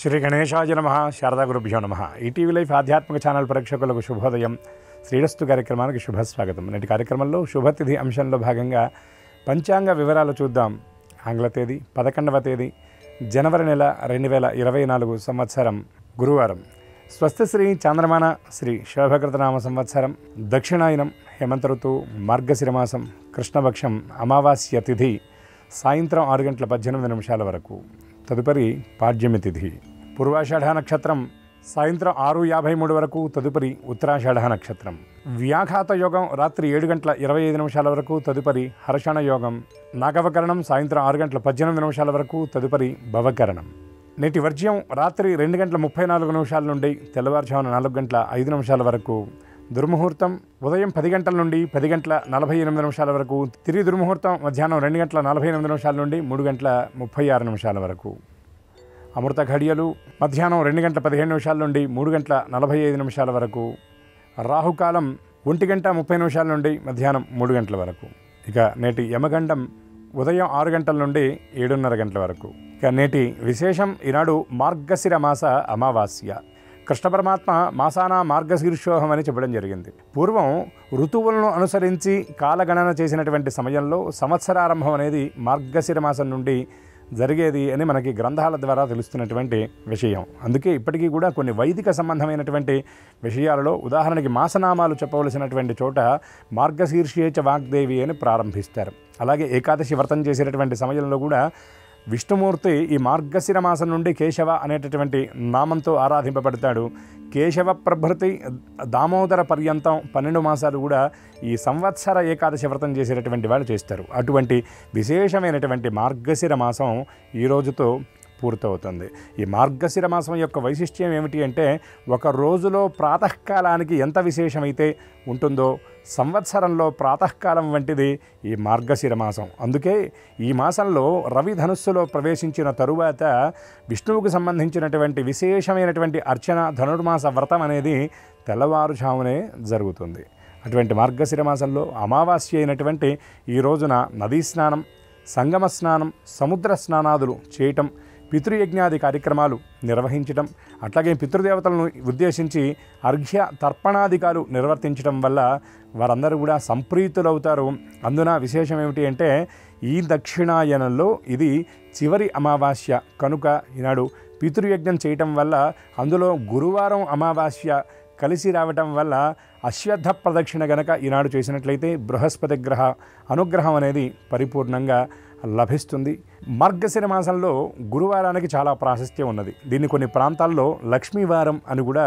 శ్రీ గణేశాయ నమః. శారదా గురుభ్యో నమః. ఈటీవీ లైఫ్ ఆధ్యాత్మిక ఛానల్ ప్రేక్షకులకు శుభోదయం. శ్రీరస్తు కార్యక్రమానికి శుభస్వాగతం. నేటి కార్యక్రమంలో శుభతిథి అంశంలో భాగంగా పంచాంగ వివరాలు చూద్దాం. ఆంగ్ల తేదీ 11వ తేదీ జనవరి నెల 2024 సంవత్సరం గురువారం. స్వస్తి శ్రీ చాంద్రమాన శ్రీ శోభకృతనామ సంవత్సరం దక్షిణాయనం హేమంత ఋతువు మార్గశిరమాసం కృష్ణపక్షం అమావాస్య తిథి సాయంత్రం 6:18 వరకు. తదుపరి పాడ్యమి తిథి. పూర్వాషాఢ నక్షత్రం సాయంత్రం 6:53 వరకు. తదుపరి ఉత్తరాషాఢ నక్షత్రం. వ్యాఘాత యోగం రాత్రి 7:25 వరకు. తదుపరి హర్షణ యోగం. నాగవకరణం సాయంత్రం 6:18 వరకు. తదుపరి భవకరణం. నేటి వర్జ్యం రాత్రి 2:34 నుండి తెల్లవారుజామున 4:05 వరకు. దుర్ముహూర్తం ఉదయం 10 గంటల నుండి 10:48 వరకు. తిరిగి దుర్ముహూర్తం మధ్యాహ్నం 2:48 నుండి 3:36 వరకు. అమృత ఘడియలు మధ్యాహ్నం 2:15 నుండి 3:45 వరకు. రాహుకాలం 1:30 నుండి మధ్యాహ్నం 3 గంటల వరకు. ఇక నేటి యమగండం ఉదయం 6 గంటల నుండి 7:30 గంటల వరకు. ఇక నేటి విశేషం, ఈనాడు మార్గశిర మాస అమావాస్య. కృష్ణ పరమాత్మ మాసాన మార్గశీర్షోహం అని చెప్పడం జరిగింది. పూర్వం ఋతువులను అనుసరించి కాలగణన చేసినటువంటి సమయంలో సంవత్సరారంభం అనేది మార్గశిర మాసం నుండి జరిగేది అని మనకి గ్రంథాల ద్వారా తెలుస్తున్నటువంటి విషయం. అందుకే ఇప్పటికీ కూడా కొన్ని వైదిక సంబంధమైనటువంటి విషయాలలో ఉదాహరణకి మాసనామాలు చెప్పవలసినటువంటి చోట మార్గశీర్షేచ వాగ్దేవి అని ప్రారంభిస్తారు. అలాగే ఏకాదశి వ్రతం చేసేటటువంటి సమయంలో కూడా విష్ణుమూర్తి ఈ మార్గశిర మాసం నుండి కేశవ అనేటటువంటి నామంతో ఆరాధింపబడతాడు. కేశవ ప్రభృతి దామోదర పర్యంతం 12 మాసాలు కూడా ఈ సంవత్సర ఏకాదశి వ్రతం చేసేటటువంటి వాళ్ళు చేస్తారు. అటువంటి విశేషమైనటువంటి మార్గశిర మాసం ఈ రోజుతో పూర్తవుతుంది. ఈ మార్గశిర మాసం యొక్క వైశిష్ట్యం ఏమిటి అంటే, ఒక రోజులో ప్రాతకాలానికి ఎంత విశేషమైతే ఉంటుందో సంవత్సరంలో ప్రాతకాలం వంటిది ఈ మార్గశిర మాసం. అందుకే ఈ మాసంలో రవి ధనుస్సులో ప్రవేశించిన తరువాత విష్ణువుకు సంబంధించినటువంటి విశేషమైనటువంటి అర్చన ధనుర్మాస వ్రతం అనేది తెల్లవారుజామునే జరుగుతుంది. అటువంటి మార్గశిర మాసంలో అమావాస్య అయినటువంటి ఈ రోజున నదీ స్నానం, సంగమ స్నానం, సముద్ర స్నానాదులు చేయటం, పితృయజ్ఞాది కార్యక్రమాలు నిర్వహించటం, అట్లాగే పితృదేవతలను ఉద్దేశించి అర్ఘ్య తర్పణాధికాలు నిర్వర్తించడం వల్ల వారందరూ కూడా సంప్రీతులవుతారు. అందున విశేషం ఏమిటి అంటే, ఈ దక్షిణాయనంలో ఇది చివరి అమావాస్య కనుక ఈనాడు పితృయజ్ఞం చేయటం వల్ల, అందులో గురువారం అమావాస్య కలిసి రావటం వల్ల అశ్వత్థ ప్రదక్షిణ గనక ఈనాడు చేసినట్లయితే బృహస్పతి గ్రహ అనుగ్రహం అనేది పరిపూర్ణంగా లభిస్తుంది. మార్గశిర మాసంలో గురువారానికి చాలా ప్రాశస్త్యం ఉన్నది. దీన్ని కొన్ని ప్రాంతాల్లో లక్ష్మీవారం అని కూడా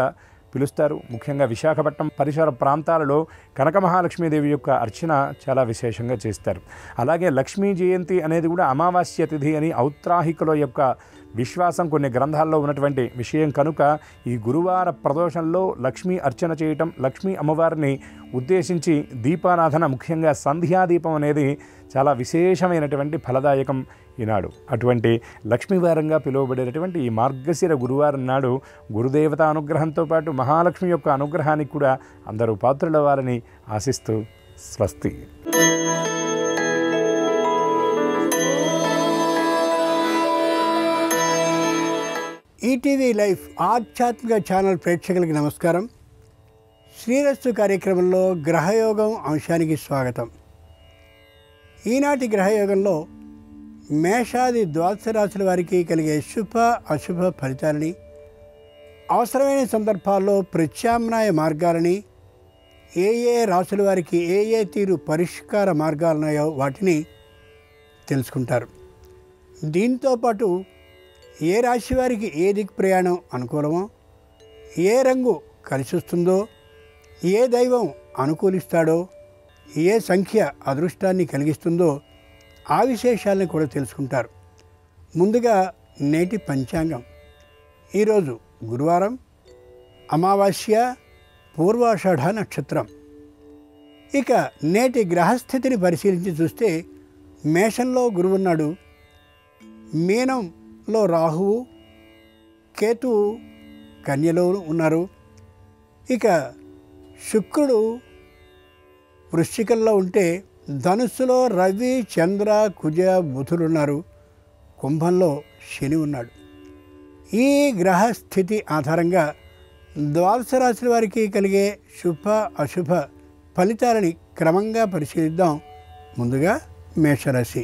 పిలుస్తారు. ముఖ్యంగా విశాఖపట్నం పరిసర ప్రాంతాలలో కనక మహాలక్ష్మీదేవి యొక్క అర్చన చాలా విశేషంగా చేస్తారు. అలాగే లక్ష్మీ జయంతి అనేది కూడా అమావాస్య తిథి అని ఔత్రాహికుల యొక్క విశ్వాసం, కొన్ని గ్రంథాల్లో ఉన్నటువంటి విషయం కనుక ఈ గురువార ప్రదోషంలో లక్ష్మీ అర్చన చేయటం, లక్ష్మీ అమ్మవారిని ఉద్దేశించి దీపారాధన, ముఖ్యంగా సంధ్యాదీపం అనేది చాలా విశేషమైనటువంటి ఫలదాయకం ఈనాడు. అటువంటి లక్ష్మీవారంగా పిలువబడేటటువంటి ఈ మార్గశిర గురువారం నాడు గురుదేవత అనుగ్రహంతో పాటు మహాలక్ష్మి యొక్క అనుగ్రహానికి కూడా అందరూ పాత్రులవ్వాలని ఆశిస్తూ స్వస్తి. ఈటీవీ లైఫ్ ఆధ్యాత్మిక ఛానల్ ప్రేక్షకులకి నమస్కారం. శ్రీరస్తు కార్యక్రమంలో గ్రహయోగం అంశానికి స్వాగతం. ఈనాటి గ్రహయోగంలో మేషాది ద్వాదశ రాశుల వారికి కలిగే శుభ అశుభ ఫలితాలని, అవసరమైన సందర్భాల్లో ప్రత్యామ్నాయ మార్గాలని, ఏ ఏ రాశుల వారికి ఏ ఏ తీరు పరిష్కార మార్గాలున్నాయో వాటిని తెలుసుకుంటారు. దీంతోపాటు ఏ రాశి వారికి ఏ దిక్కు ప్రయాణం అనుకూలమో, ఏ రంగు కలిసి వస్తుందో, ఏ దైవం అనుకూలిస్తాడో, ఏ సంఖ్య అదృష్టాన్ని కలిగిస్తుందో ఆ విశేషాలను కూడా తెలుసుకుంటారు. ముందుగా నేటి పంచాంగం. ఈరోజు గురువారం, అమావాస్య, పూర్వాషాఢ నక్షత్రం. ఇక నేటి గ్రహస్థితిని పరిశీలించి చూస్తే మేషంలో గురువున్నాడు, మీనంలో రాహువు, కేతువు కన్యలో ఉన్నారు. ఇక శుక్రుడు వృశ్చికంలో ఉంటే ధనుస్సులో రవి, చంద్ర, కుజ, బుధులున్నారు. కుంభంలో శని ఉన్నాడు. ఈ గ్రహస్థితి ఆధారంగా ద్వాదశ రాశుల వారికి కలిగే శుభ అశుభ ఫలితాలని క్రమంగా పరిశీలిద్దాం. ముందుగా మేషరాశి.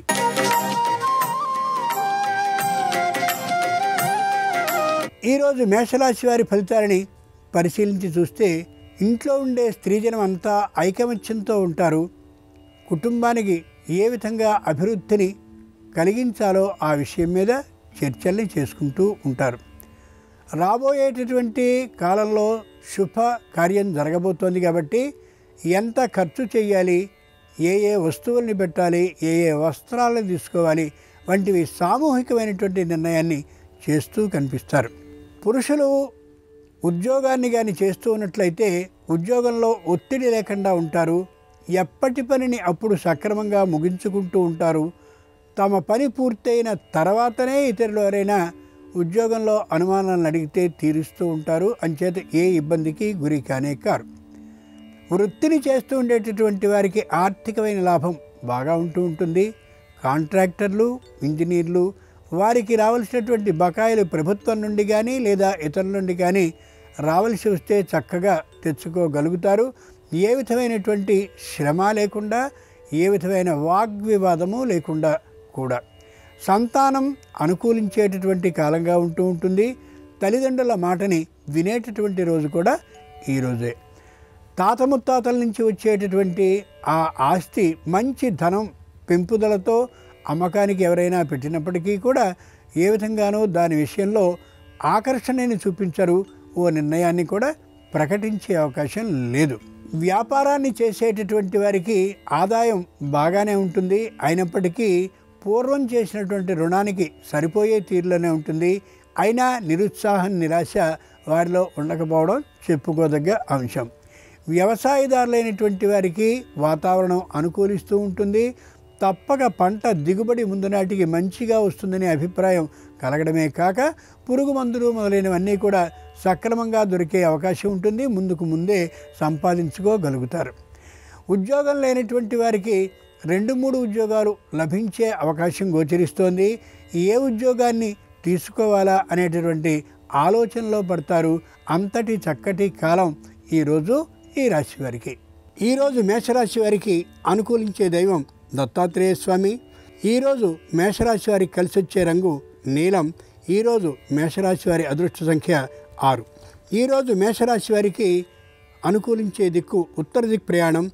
ఈరోజు మేషరాశి వారి ఫలితాలని పరిశీలించి చూస్తే ఇంట్లో ఉండే స్త్రీజనం అంతా ఐకమత్యంతో ఉంటారు. కుటుంబానికి ఏ విధంగా అభివృద్ధిని కలిగించాలో ఆ విషయం మీద చర్చల్ని చేసుకుంటూ ఉంటారు. రాబోయేటటువంటి కాలంలో శుభ కార్యం జరగబోతోంది కాబట్టి ఎంత ఖర్చు చేయాలి, ఏ ఏ వస్తువుల్ని పెట్టాలి, ఏ ఏ వస్త్రాలను తీసుకోవాలి వంటివి సామూహికమైనటువంటి నిర్ణయాన్ని చేస్తూ కనిపిస్తారు. పురుషులు ఉద్యోగాన్ని కానీ చేస్తూ ఉన్నట్లయితే ఉద్యోగంలో ఒత్తిడి లేకుండా ఉంటారు. ఎప్పటి పనిని అప్పుడు సక్రమంగా ముగించుకుంటూ ఉంటారు. తమ పని పూర్తయిన తర్వాతనే ఇతరులు ఎవరైనా ఉద్యోగంలో అనుమానాలను అడిగితే తీరుస్తూ ఉంటారు. అంచేత ఏ ఇబ్బందికి గురి కానే కారు. వృత్తిని చేస్తూ ఉండేటటువంటి వారికి ఆర్థికమైన లాభం బాగా ఉంటూ ఉంటుంది. కాంట్రాక్టర్లు, ఇంజనీర్లు వారికి రావాల్సినటువంటి బకాయిలు ప్రభుత్వం నుండి కానీ లేదా ఇతరుల నుండి కానీ రావాల్సి వస్తే చక్కగా తెచ్చుకోగలుగుతారు. ఏ విధమైనటువంటి శ్రమ లేకుండా, ఏ విధమైన వాగ్వివాదము లేకుండా కూడా. సంతానం అనుకూలించేటటువంటి కాలంగా ఉంటూ ఉంటుంది. తల్లిదండ్రుల మాటని వినేటటువంటి రోజు కూడా ఈరోజే. తాత ముత్తాతల నుంచి వచ్చేటటువంటి ఆ ఆస్తి మంచి ధనం పెంపుదలతో అమ్మకానికి ఎవరైనా పెట్టినప్పటికీ కూడా ఏ విధంగానూ దాని విషయంలో ఆకర్షణని చూపించరు. ఓ నిర్ణయాన్ని కూడా ప్రకటించే అవకాశం లేదు. వ్యాపారాన్ని చేసేటటువంటి వారికి ఆదాయం బాగానే ఉంటుంది. అయినప్పటికీ పూర్వం చేసినటువంటి రుణానికి సరిపోయే తీరులోనే ఉంటుంది. అయినా నిరుత్సాహం, నిరాశ వారిలో ఉండకపోవడం చెప్పుకోదగ్గ అంశం. వ్యవసాయదారులైనటువంటి వారికి వాతావరణం అనుకూలిస్తూ ఉంటుంది. తప్పక పంట దిగుబడి ముందు నాటికి మంచిగా వస్తుందనే అభిప్రాయం కలగడమే కాక పురుగు మందులు మొదలైనవన్నీ కూడా సక్రమంగా దొరికే అవకాశం ఉంటుంది. ముందుకు ముందే సంపాదించుకోగలుగుతారు. ఉద్యోగం లేనటువంటి వారికి 2-3 ఉద్యోగాలు లభించే అవకాశం గోచరిస్తోంది. ఏ ఉద్యోగాన్ని తీసుకోవాలా అనేటటువంటి ఆలోచనలో పడతారు. అంతటి చక్కటి కాలం ఈరోజు ఈ రాశి వారికి. ఈరోజు మేషరాశి వారికి అనుకూలించే దైవం దత్తాత్రేయ స్వామి. ఈరోజు మేషరాశి వారికి కలిసి వచ్చే రంగు నీలం. ఈరోజు మేషరాశి వారి అదృష్ట సంఖ్య 6. ఈరోజు మేషరాశి వారికి అనుకూలించే దిక్కు ఉత్తర దిక్ ప్రయాణం.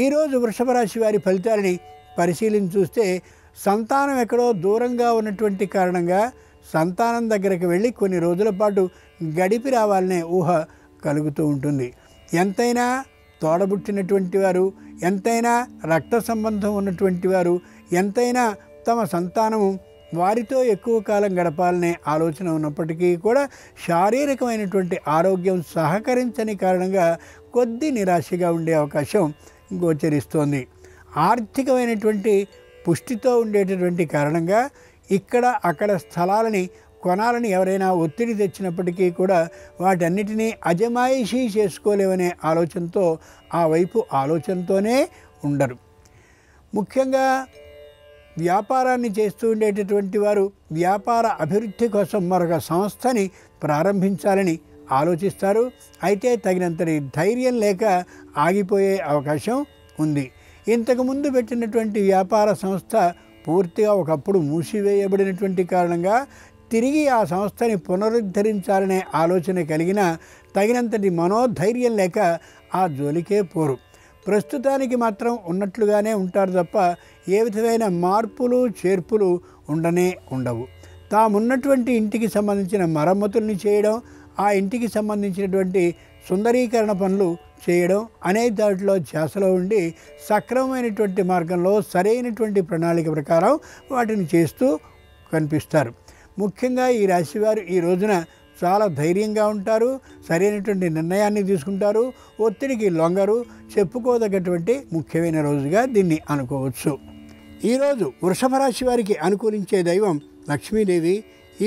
ఈరోజు వృషభ రాశి వారి ఫలితాలని పరిశీలించి చూస్తే సంతానం ఎక్కడో దూరంగా ఉన్నటువంటి కారణంగా సంతానం దగ్గరికి వెళ్ళి కొన్ని రోజుల పాటు గడిపి రావాలనే ఊహ కలుగుతూ ఉంటుంది. ఎంతైనా తోడబుట్టినటువంటి వారు, ఎంతైనా రక్త సంబంధం ఉన్నటువంటి వారు, ఎంతైనా తమ సంతానము వారితో ఎక్కువ కాలం గడపాలనే ఆలోచన ఉన్నప్పటికీ కూడా శారీరకమైనటువంటి ఆరోగ్యం సహకరించని కారణంగా కొద్ది నిరాశగా ఉండే అవకాశం గోచరిస్తోంది. ఆర్థికమైనటువంటి పుష్టితో ఉండేటటువంటి కారణంగా ఇక్కడ అక్కడ స్థలాలని కొనాలని ఎవరైనా ఒత్తిడి తెచ్చినప్పటికీ కూడా వాటన్నిటినీ అజమాయిషీ చేసుకోలేవనే ఆలోచనతో ఆ వైపు ఆలోచనతోనే ఉండరు. ముఖ్యంగా వ్యాపారాన్ని చేస్తూ ఉండేటటువంటి వారు వ్యాపార అభివృద్ధి కోసం మరొక సంస్థని ప్రారంభించాలని ఆలోచిస్తారు. అయితే తగినంతటి ధైర్యం లేక ఆగిపోయే అవకాశం ఉంది. ఇంతకుముందు పెట్టినటువంటి వ్యాపార సంస్థ పూర్తిగా ఒకప్పుడు మూసివేయబడినటువంటి కారణంగా తిరిగి ఆ సంస్థని పునరుద్ధరించాలనే ఆలోచన కలిగిన తగినంతటి మనోధైర్యం లేక ఆ జోలికే పోరు. ప్రస్తుతానికి మాత్రం ఉన్నట్లుగానే ఉంటారు తప్ప ఏ విధమైన మార్పులు చేర్పులు ఉండవు. తామున్నటువంటి ఇంటికి సంబంధించిన మరమ్మతుల్ని చేయడం, ఆ ఇంటికి సంబంధించినటువంటి సుందరీకరణ పనులు చేయడం అనే దాంట్లో ధ్యాసలో ఉండి సక్రమమైనటువంటి మార్గంలో సరైనటువంటి ప్రణాళిక ప్రకారం వాటిని చేస్తూ కనిపిస్తారు. ముఖ్యంగా ఈ రాశివారు ఈ రోజున చాలా ధైర్యంగా ఉంటారు. సరైనటువంటి నిర్ణయాన్ని తీసుకుంటారు. ఒత్తిడికి లొంగరు. చెప్పుకోదగ్గటువంటి ముఖ్యమైన రోజుగా దీన్ని అనుకోవచ్చు. ఈరోజు వృషభ రాశి వారికి అనుకూలించే దైవం లక్ష్మీదేవి.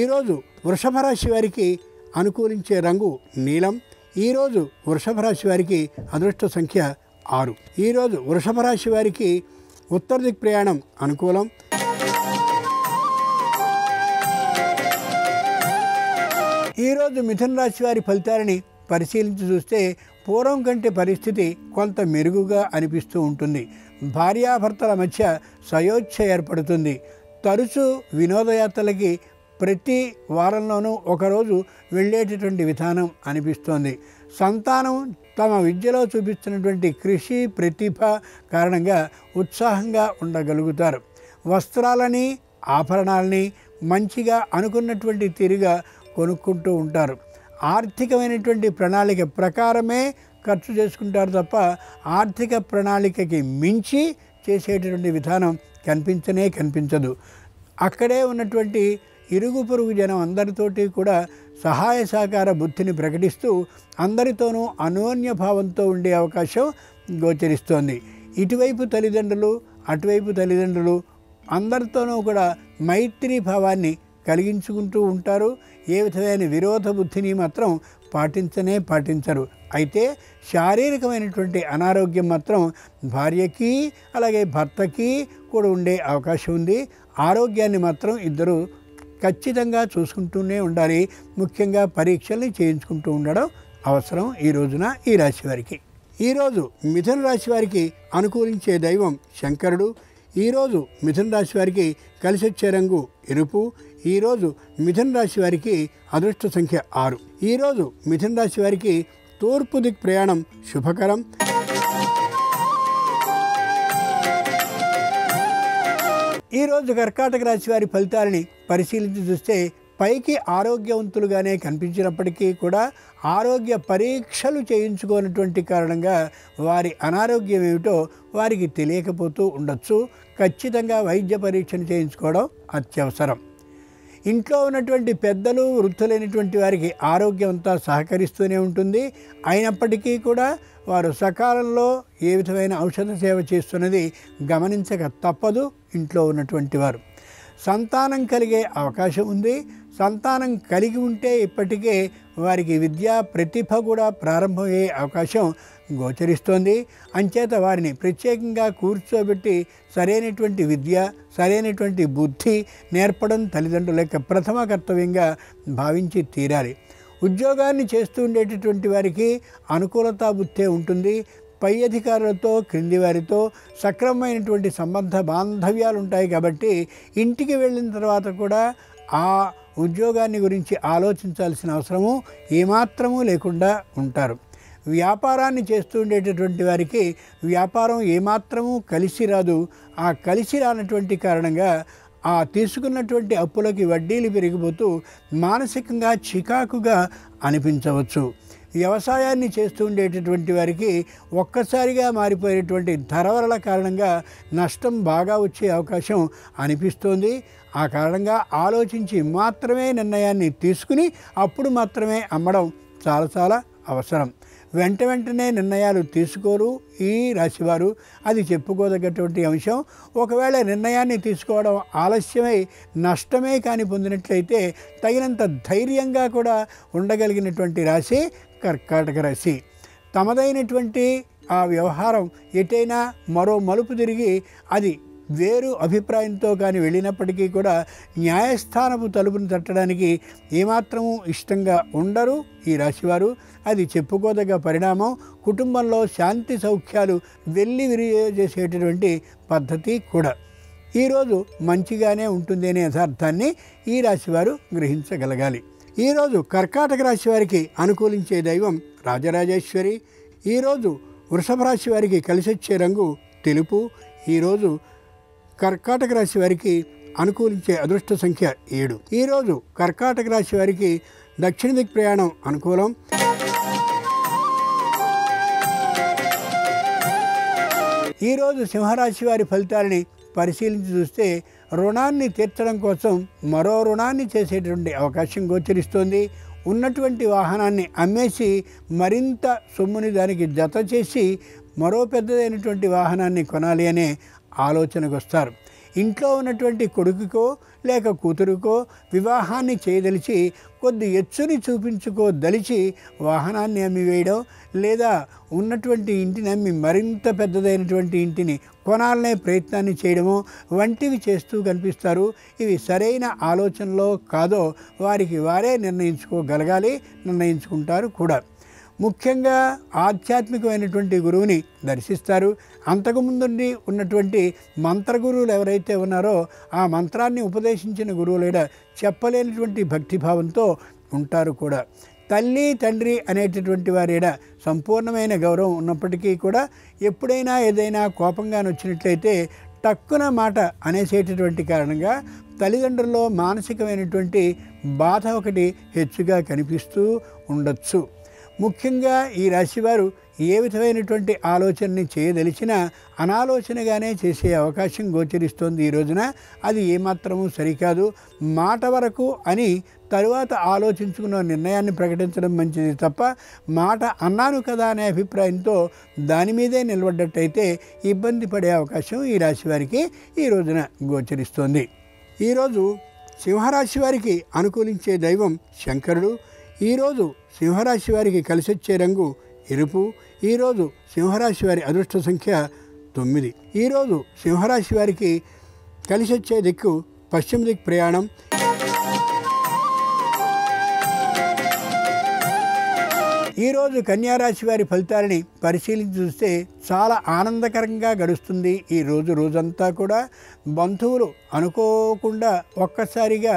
ఈరోజు వృషభ రాశి వారికి అనుకూలించే రంగు నీలం. ఈరోజు వృషభ రాశి వారికి అదృష్ట సంఖ్య 6. ఈరోజు వృషభ రాశి వారికి ఉత్తర దిక్ ప్రయాణం అనుకూలం. ఈరోజు మిథున రాశి వారి ఫలితాలని పరిశీలించి చూస్తే పూర్వం కంటే పరిస్థితి కొంత మెరుగుగా అనిపిస్తూ ఉంటుంది. భార్యాభర్తల మధ్య సయోచ్ఛ ఏర్పడుతుంది. తరచూ వినోదయాత్రలకి ప్రతి వారంలోనూ ఒకరోజు వెళ్ళేటటువంటి విధానం అనిపిస్తోంది. సంతానం తమ విద్యలో చూపిస్తున్నటువంటి కృషి ప్రతిభ కారణంగా ఉత్సాహంగా ఉండగలుగుతారు. వస్త్రాలని ఆభరణాలని మంచిగా అనుకున్నటువంటి తీరుగా కొనుక్కుంటూ ఉంటారు. ఆర్థికమైనటువంటి ప్రణాళిక ప్రకారమే ఖర్చు చేసుకుంటారు తప్ప ఆర్థిక ప్రణాళికకి మించి చేసేటటువంటి విధానం కనిపించదు. అక్కడే ఉన్నటువంటి ఇరుగు పొరుగు జనం అందరితోటి కూడా సహాయ సహకార బుద్ధిని ప్రకటిస్తూ అందరితోనూ అన్యోన్య భావంతో ఉండే అవకాశం గోచరిస్తోంది. ఇటువైపు తల్లిదండ్రులు అటువైపు తల్లిదండ్రులు అందరితోనూ కూడా మైత్రీ భావాన్ని కలిగించుకుంటూ ఉంటారు. ఏ విధమైన విరోధ బుద్ధిని మాత్రం పాటించరు. అయితే శారీరకమైనటువంటి అనారోగ్యం మాత్రం భార్యకి అలాగే భర్తకి కూడా ఉండే అవకాశం ఉంది. ఆరోగ్యాన్ని మాత్రం ఇద్దరు ఖచ్చితంగా చూసుకుంటూనే ఉండాలి. ముఖ్యంగా పరీక్షల్ని చేయించుకుంటూ ఉండడం అవసరం ఈ రోజున ఈ రాశి వారికి. ఈరోజు మిథున రాశి వారికి అనుకూలించే దైవం శంకరుడు. ఈరోజు మిథున రాశి వారికి కలిసి వచ్చే రంగు ఎరుపు. ఈరోజు మిథున రాశి వారికి అదృష్ట సంఖ్య 6. ఈరోజు మిథున రాశి వారికి తూర్పు దిక్ ప్రయాణం శుభకరం. ఈరోజు కర్కాటక రాశి వారి ఫలితాలని పరిశీలించి చూస్తే పైకి ఆరోగ్యవంతులుగానే కనిపించినప్పటికీ కూడా ఆరోగ్య పరీక్షలు చేయించుకోనటువంటి కారణంగా వారి అనారోగ్యం ఏమిటో వారికి తెలియకపోతూ ఉండొచ్చు. ఖచ్చితంగా వైద్య పరీక్షను చేయించుకోవడం అత్యవసరం. ఇంట్లో ఉన్నటువంటి పెద్దలు వృద్ధులైనటువంటి వారికి ఆరోగ్యం అంతా సహకరిస్తూనే ఉంటుంది. అయినప్పటికీ కూడా వారు సకాలంలో ఏ విధమైన ఔషధ సేవ చేస్తున్నది గమనించక తప్పదు. ఇంట్లో ఉన్నటువంటి వారు సంతానం కలిగే అవకాశం ఉంది. సంతానం కలిగి ఉంటే ఇప్పటికే వారికి విద్యా ప్రతిభ కూడా ప్రారంభమయ్యే అవకాశం గోచరిస్తోంది. అంచేత వారిని ప్రత్యేకంగా కూర్చోబెట్టి సరైనటువంటి విద్య సరైనటువంటి బుద్ధి నేర్పడం తల్లిదండ్రుల యొక్క ప్రథమ కర్తవ్యంగా భావించి తీరాలి. ఉద్యోగాన్ని చేస్తూ ఉండేటటువంటి వారికి అనుకూలతా బుద్ధే ఉంటుంది. పై అధికారులతో క్రింది వారితో సక్రమమైనటువంటి సంబంధ బాంధవ్యాలు ఉంటాయి. కాబట్టి ఇంటికి వెళ్ళిన తర్వాత కూడా ఆ ఉద్యోగాన్ని గురించి ఆలోచించాల్సిన అవసరము ఏమాత్రమూ లేకుండా ఉంటారు. వ్యాపారాన్ని చేస్తూ ఉండేటటువంటి వారికి వ్యాపారం ఏమాత్రమూ కలిసి రాదు. ఆ కలిసి రానటువంటి కారణంగా ఆ తీసుకున్నటువంటి అప్పులకి వడ్డీలు పెరిగిపోతూ మానసికంగా చికాకుగా అనిపించవచ్చు. వ్యవసాయాన్ని చేస్తూ ఉండేటటువంటి వారికి ఒక్కసారిగా మారిపోయేటువంటి ధరవరల కారణంగా నష్టం బాగా వచ్చే అవకాశం అనిపిస్తోంది. ఆ కారణంగా ఆలోచించి మాత్రమే నిర్ణయాన్ని తీసుకుని అప్పుడు మాత్రమే అమ్మడం చాలా అవసరం. వెంటనే నిర్ణయాలు తీసుకోరు ఈ రాశివారు. అది చెప్పుకోదగ్గటువంటి అంశం. ఒకవేళ నిర్ణయాన్ని తీసుకోవడం ఆలస్యమై నష్టమే కానీ పొందినట్లయితే తగినంత ధైర్యంగా కూడా ఉండగలిగినటువంటి రాశి కర్కాటక రాశి. తమదైనటువంటి ఆ వ్యవహారం ఎటైనా మరో మలుపు తిరిగి అది వేరు అభిప్రాయంతో కానీ వెళ్ళినప్పటికీ కూడా న్యాయస్థానపు తలుపును తట్టడానికి ఏమాత్రమూ ఇష్టంగా ఉండరు ఈ రాశివారు. అది చెప్పుకోదగ్గ పరిణామం. కుటుంబంలో శాంతి సౌఖ్యాలు వెళ్ళి విరిచేసేటటువంటి పద్ధతి కూడా ఈరోజు మంచిగానే ఉంటుంది అనే యథార్థాన్ని ఈ రాశివారు గ్రహించగలగాలి. ఈరోజు కర్కాటక రాశి వారికి అనుకూలించే దైవం రాజరాజేశ్వరి. ఈరోజు వృషభ రాశి వారికి కలిసొచ్చే రంగు తెలుపు. ఈరోజు కర్కాటక రాశి వారికి అనుకూలించే అదృష్ట సంఖ్య 7. ఈరోజు కర్కాటక రాశి వారికి దక్షిణ దిక్ ప్రయాణం అనుకూలం. ఈరోజు సింహరాశి వారి ఫలితాలని పరిశీలించి చూస్తే రుణాన్ని తీర్చడం కోసం మరో రుణాన్ని చేసేటువంటి అవకాశం గోచరిస్తోంది. ఉన్నటువంటి వాహనాన్ని అమ్మేసి మరింత సొమ్ముని దానికి జత చేసి మరో పెద్దదైనటువంటి వాహనాన్ని కొనాలి అనే ఆలోచనకు వస్తారు. ఇంట్లో ఉన్నటువంటి కొడుకుకో లేక కూతురుకో వివాహాన్ని చేయదలిచి కొద్ది ఎచ్చుని చూపించుకోదలిచి వాహనాన్ని అమ్మివేయడం లేదా ఉన్నటువంటి ఇంటిని అమ్మి మరింత పెద్దదైనటువంటి ఇంటిని కొనాలనే ప్రయత్నాన్ని చేయడమో వంటివి చేస్తూ కనిపిస్తారు. ఇవి సరైన ఆలోచనలో కాదో వారికి వారే నిర్ణయించుకోగలగాలి, నిర్ణయించుకుంటారు కూడా. ముఖ్యంగా ఆధ్యాత్మికమైనటువంటి గురువుని దర్శిస్తారు. అంతకుముందు ఉన్నటువంటి మంత్రగురువులు ఎవరైతే ఉన్నారో ఆ మంత్రాన్ని ఉపదేశించిన గురువులేడ చెప్పలేనటువంటి భక్తిభావంతో ఉంటారు కూడా. తల్లి తండ్రి అనేటటువంటి వారేడ సంపూర్ణమైన గౌరవం ఉన్నప్పటికీ కూడా ఎప్పుడైనా ఏదైనా కోపంగా వచ్చినట్లయితే టక్కున మాట అనేసేటటువంటి కారణంగా తల్లిదండ్రుల్లో మానసికమైనటువంటి బాధ ఒకటి హెచ్చుగా కనిపిస్తూ ఉండొచ్చు. ముఖ్యంగా ఈ రాశివారు ఏ విధమైనటువంటి ఆలోచనని చేయదలిచినా అనాలోచనగానే చేసే అవకాశం గోచరిస్తోంది ఈ రోజున. అది ఏమాత్రమూ సరికాదు. మాట వరకు అని తరువాత ఆలోచించుకున్న నిర్ణయాన్ని ప్రకటించడం మంచిది తప్ప మాట అన్నాను కదా అనే అభిప్రాయంతో దాని మీదే నిలబడ్డట్టయితే ఇబ్బంది పడే అవకాశం ఈ రాశి వారికి ఈ రోజున గోచరిస్తోంది. ఈరోజు సింహరాశి వారికి అనుకూలించే దైవం శంకరుడు. ఈరోజు సింహరాశి వారికి కలిసొచ్చే రంగు ఎరుపు. ఈరోజు సింహరాశి వారి అదృష్ట సంఖ్య 9. ఈరోజు సింహరాశి వారికి కలిసొచ్చే దిక్కు పశ్చిమ దిక్కు ప్రయాణం. ఈరోజు కన్యారాశి వారి ఫలితాలని పరిశీలించి చూస్తే చాలా ఆనందకరంగా గడుస్తుంది ఈ రోజంతా కూడా. బంధువులు అనుకోకుండా ఒక్కసారిగా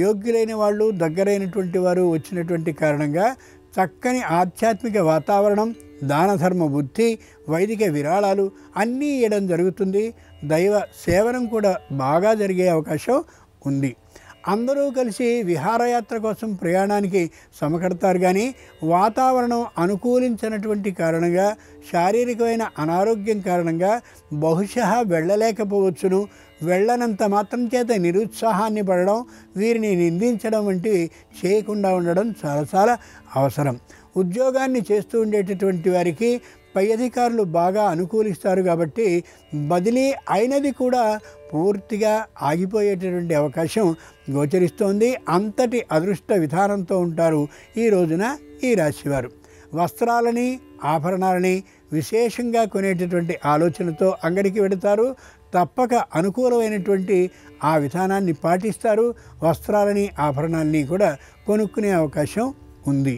యోగ్యులైన వాళ్ళు, దగ్గరైనటువంటి వారు వచ్చినటువంటి కారణంగా చక్కని ఆధ్యాత్మిక వాతావరణం, దాన ధర్మ బుద్ధి, వైదిక విరాళాలు అన్నీ ఇవ్వడం జరుగుతుంది. దైవ సేవనం కూడా బాగా జరిగే అవకాశం ఉంది. అందరూ కలిసి విహారయాత్ర కోసం ప్రయాణానికి సమకడతారు. కానీ వాతావరణం అనుకూలించినటువంటి కారణంగా, శారీరకమైన అనారోగ్యం కారణంగా బహుశా వెళ్ళలేకపోవచ్చును. వెళ్ళనంత మాత్రం చేత నిరుత్సాహాన్ని పడడం, వీరిని నిందించడం వంటివి చేయకుండా ఉండడం చాలా అవసరం. ఉద్యోగాన్ని చేస్తూ ఉండేటటువంటి వారికి పై అధికారులు బాగా అనుకూలిస్తారు కాబట్టి బదిలీ అయినది కూడా పూర్తిగా ఆగిపోయేటటువంటి అవకాశం గోచరిస్తోంది. అంతటి అదృష్ట విధానంతో ఉంటారు ఈ రోజున ఈ రాశివారు. వస్త్రాలని, ఆభరణాలని విశేషంగా కొనేటటువంటి ఆలోచనతో అంగడికి వెడతారు. తప్పక అనుకూలమైనటువంటి ఆ విధానాన్ని పాటిస్తారు. వస్త్రాలని, ఆభరణాలని కూడా కొనుక్కునే అవకాశం ఉంది.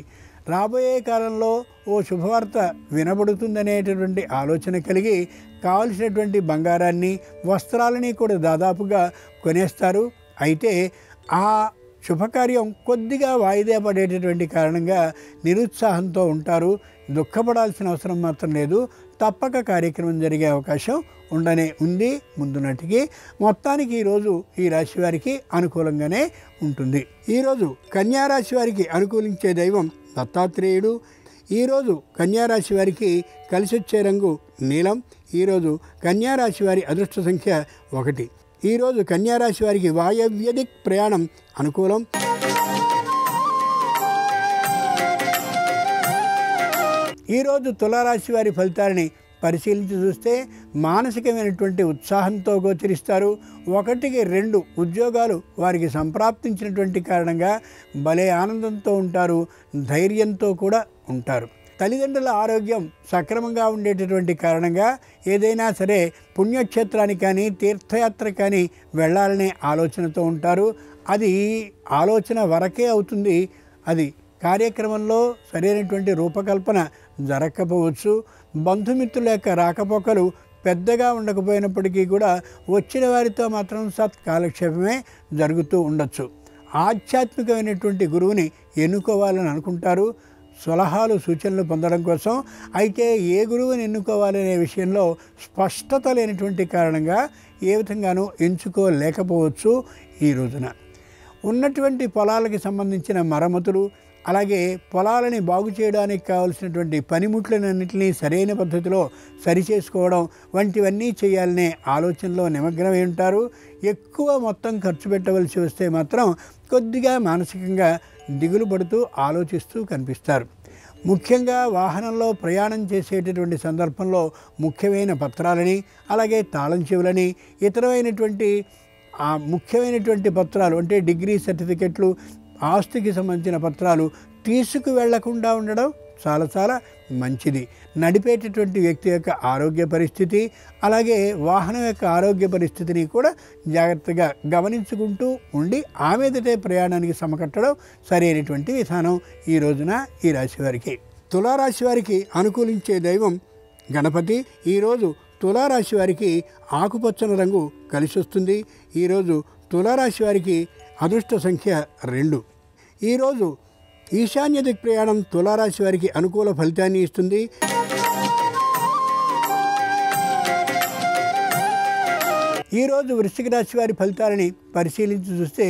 రాబోయే కాలంలో ఓ శుభవార్త వినబడుతుందనేటటువంటి ఆలోచన కలిగి కావలసినటువంటి బంగారాన్ని, వస్త్రాలని కూడా దాదాపుగా కొనేస్తారు. అయితే ఆ శుభకార్యం కొద్దిగా వాయిదా పడేటటువంటి కారణంగా నిరుత్సాహంతో ఉంటారు. దుఃఖపడాల్సిన అవసరం మాత్రం లేదు. తప్పక కార్యక్రమం జరిగే అవకాశం ఉంది ముందు నాటికి. మొత్తానికి ఈరోజు ఈ రాశి వారికి అనుకూలంగానే ఉంటుంది. ఈరోజు కన్యారాశి వారికి అనుకూలించే దైవం దత్తాత్రేయుడు. ఈరోజు కన్యారాశి వారికి కలిసొచ్చే రంగు నీలం. ఈరోజు కన్యారాశి వారి అదృష్ట సంఖ్య 1. ఈరోజు కన్యారాశి వారికి వాయవ్యదిక్ ప్రయాణం అనుకూలం. ఈరోజు తులారాశి వారి ఫలితాలని పరిశీలించి చూస్తే మానసికమైనటువంటి ఉత్సాహంతో గోచరిస్తారు. 1కి 2 ఉద్యోగాలు వారికి సంప్రాప్తించినటువంటి కారణంగా భలే ఆనందంతో ఉంటారు. ధైర్యంతో కూడా ఉంటారు. తల్లిదండ్రుల ఆరోగ్యం సక్రమంగా ఉండేటటువంటి కారణంగా ఏదైనా సరే పుణ్యక్షేత్రానికి కానీ, తీర్థయాత్ర కానీ వెళ్ళాలనే ఆలోచనతో ఉంటారు. అది ఆలోచన వరకే అవుతుంది. అది కార్యక్రమంలో సరైనటువంటి రూపకల్పన జరగకపోవచ్చు. బంధుమిత్రుల యొక్క రాకపోకలు పెద్దగా ఉండకపోయినప్పటికీ కూడా వచ్చిన వారితో మాత్రం సత్కాలక్షేపమే జరుగుతూ ఉండొచ్చు. ఆధ్యాత్మికమైనటువంటి గురువుని ఎన్నుకోవాలని అనుకుంటారు సలహాలు, సూచనలు పొందడం కోసం. అయితే ఏ గురువుని ఎన్నుకోవాలనే విషయంలో స్పష్టత లేనటువంటి కారణంగా ఏ విధంగానూ ఎంచుకోలేకపోవచ్చు. ఈ రోజున ఉన్నటువంటి పొలాలకి సంబంధించిన మరమ్మతులు, అలాగే పొలాలని బాగు చేయడానికి కావలసినటువంటి పనిముట్లన్నింటినీ సరైన పద్ధతిలో సరిచేసుకోవడం వంటివన్నీ చేయాలనే ఆలోచనలో నిమగ్నమై ఉంటారు. ఎక్కువ మొత్తం ఖర్చు పెట్టవలసి వస్తే మాత్రం కొద్దిగా మానసికంగా దిగులు పడుతూ ఆలోచిస్తూ కనిపిస్తారు. ముఖ్యంగా వాహనంలో ప్రయాణం చేసేటటువంటి సందర్భంలో ముఖ్యమైన పత్రాలని, అలాగే తాళం చెవులని, ఇతరమైనటువంటి ముఖ్యమైనటువంటి పత్రాలు అంటే డిగ్రీ సర్టిఫికెట్లు, ఆస్తికి సంబంధించిన పత్రాలు తీసుకు వెళ్లకుండా ఉండడం చాలా చాలా మంచిది. నడిపేటటువంటి వ్యక్తి యొక్క ఆరోగ్య పరిస్థితి, అలాగే వాహనం యొక్క ఆరోగ్య పరిస్థితిని కూడా జాగ్రత్తగా గమనించుకుంటూ ఉండి ఆ మీదటే ప్రయాణానికి సమకట్టడం సరైనటువంటి విధానం ఈ రోజున ఈ రాశి వారికి. తులారాశి వారికి అనుకూలించే దైవం గణపతి. ఈరోజు తులారాశి వారికి ఆకుపచ్చని రంగు కలిసి వస్తుంది. ఈరోజు తులారాశి వారికి అదృష్ట సంఖ్య 2. ఈరోజు ఈశాన్య దిక్ ప్రయాణం తులారాశి వారికి అనుకూల ఫలితాన్ని ఇస్తుంది. ఈరోజు వృశ్చిక రాశి వారి ఫలితాలని పరిశీలించి చూస్తే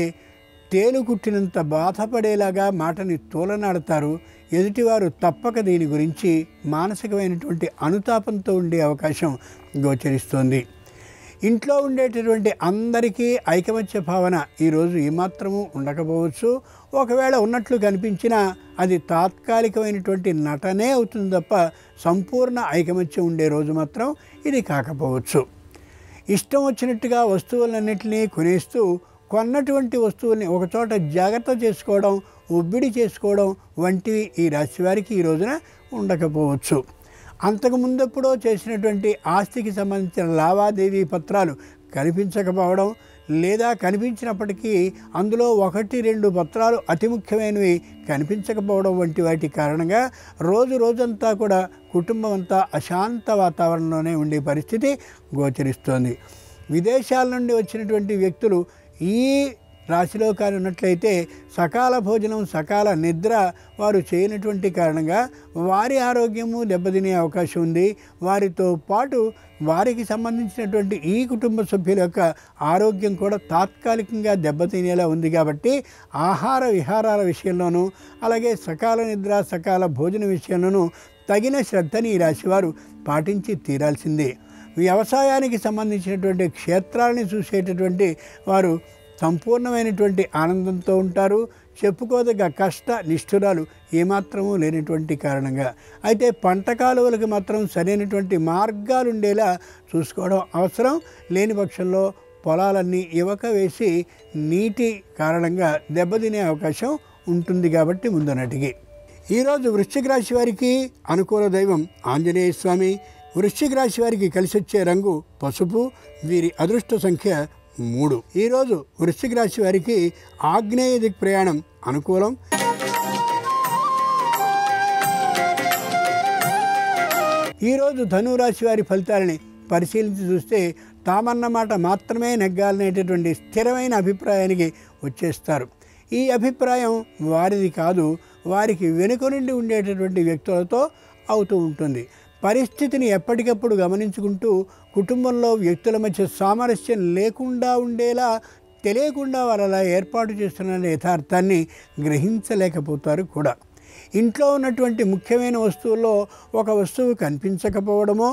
తేలు కుట్టినంత బాధపడేలాగా మాటని తోలనాడతారు. ఎదుటివారు తప్పక దీని గురించి మానసికమైనటువంటి అనుతాపంతో ఉండే అవకాశం గోచరిస్తోంది. ఇంట్లో ఉండేటటువంటి అందరికీ ఐకమత్య భావన ఈరోజు ఏమాత్రము ఉండకపోవచ్చు. ఒకవేళ ఉన్నట్లు కనిపించినా అది తాత్కాలికమైనటువంటి నటనే అవుతుంది తప్ప సంపూర్ణ ఐకమత్యం ఉండే రోజు మాత్రం ఇది కాకపోవచ్చు. ఇష్టం వచ్చినట్టుగా వస్తువులన్నింటినీ కొనేస్తూ కొన్నటువంటి వస్తువుల్ని ఒకచోట జాగ్రత్త చేసుకోవడం, ఒబ్బిడి చేసుకోవడం వంటివి ఈ రాశి వారికి ఈ రోజున ఉండకపోవచ్చు. అంతకు ముందెప్పుడో చేసినటువంటి ఆస్తికి సంబంధించిన లావాదేవీ పత్రాలు కనిపించకపోవడం, లేదా కనిపించినప్పటికీ అందులో 1-2 పత్రాలు అతి ముఖ్యమైనవి కనిపించకపోవడం వంటి వాటి కారణంగా రోజంతా కూడా కుటుంబం అంతా అశాంత వాతావరణంలోనే ఉండే పరిస్థితి గోచరిస్తోంది. విదేశాల నుండి వచ్చినటువంటి వ్యక్తులు ఈ రాశిలో కానీ ఉన్నట్లయితే సకాల భోజనం, సకాల నిద్ర వారు చేయనటువంటి కారణంగా వారి ఆరోగ్యము దెబ్బతినే అవకాశం ఉంది. వారితో పాటు వారికి సంబంధించినటువంటి ఈ కుటుంబ సభ్యుల యొక్క ఆరోగ్యం కూడా తాత్కాలికంగా దెబ్బతినేలా ఉంది. కాబట్టి ఆహార విహారాల విషయంలోనూ, అలాగే సకాల నిద్ర, సకాల భోజన విషయంలోనూ తగిన శ్రద్ధని ఈ రాశివారు పాటించి తీరాల్సిందే. వ్యవసాయానికి సంబంధించినటువంటి క్షేత్రాలని చూసేటటువంటి వారు సంపూర్ణమైనటువంటి ఆనందంతో ఉంటారు. చెప్పుకోదగ్గ కష్ట నిష్ఠురాలు ఏమాత్రమూ లేనటువంటి కారణంగా. అయితే పంట కాలువలకు మాత్రం సరైనటువంటి మార్గాలు ఉండేలా చూసుకోవడం అవసరం. లేని పక్షంలో పొలాలన్నీ ఇవక వేసి నీటి కారణంగా దెబ్బతినే అవకాశం ఉంటుంది. కాబట్టి ముందునటికి ఈరోజు వృశ్చిక రాశి వారికి అనుకూల దైవం ఆంజనేయ స్వామి. వృశ్చిక రాశి వారికి కలిసి వచ్చే రంగు పసుపు. వీరి అదృష్ట సంఖ్య 3. ఈరోజు వృశ్చిక రాశి వారికి ఆగ్నేయ దిక్ ప్రయాణం అనుకూలం. ఈరోజు ధనురాశి వారి ఫలితాలని పరిశీలించి చూస్తే తామన్నమాట మాత్రమే నెగ్గాలనేటటువంటి స్థిరమైన అభిప్రాయానికి వచ్చేస్తారు. ఈ అభిప్రాయం వారిది కాదు, వారికి వెనుక నుండి ఉండేటటువంటి వ్యక్తులతో అవుతూ ఉంటుంది. పరిస్థితిని ఎప్పటికప్పుడు గమనించుకుంటూ కుటుంబంలో వ్యక్తుల మధ్య సామరస్యం లేకుండా ఉండేలా తెలియకుండా వారు అలా ఏర్పాటు చేస్తున్న యథార్థాన్ని గ్రహించలేకపోతారు కూడా. ఇంట్లో ఉన్నటువంటి ముఖ్యమైన వస్తువుల్లో ఒక వస్తువు కనిపించకపోవడమో,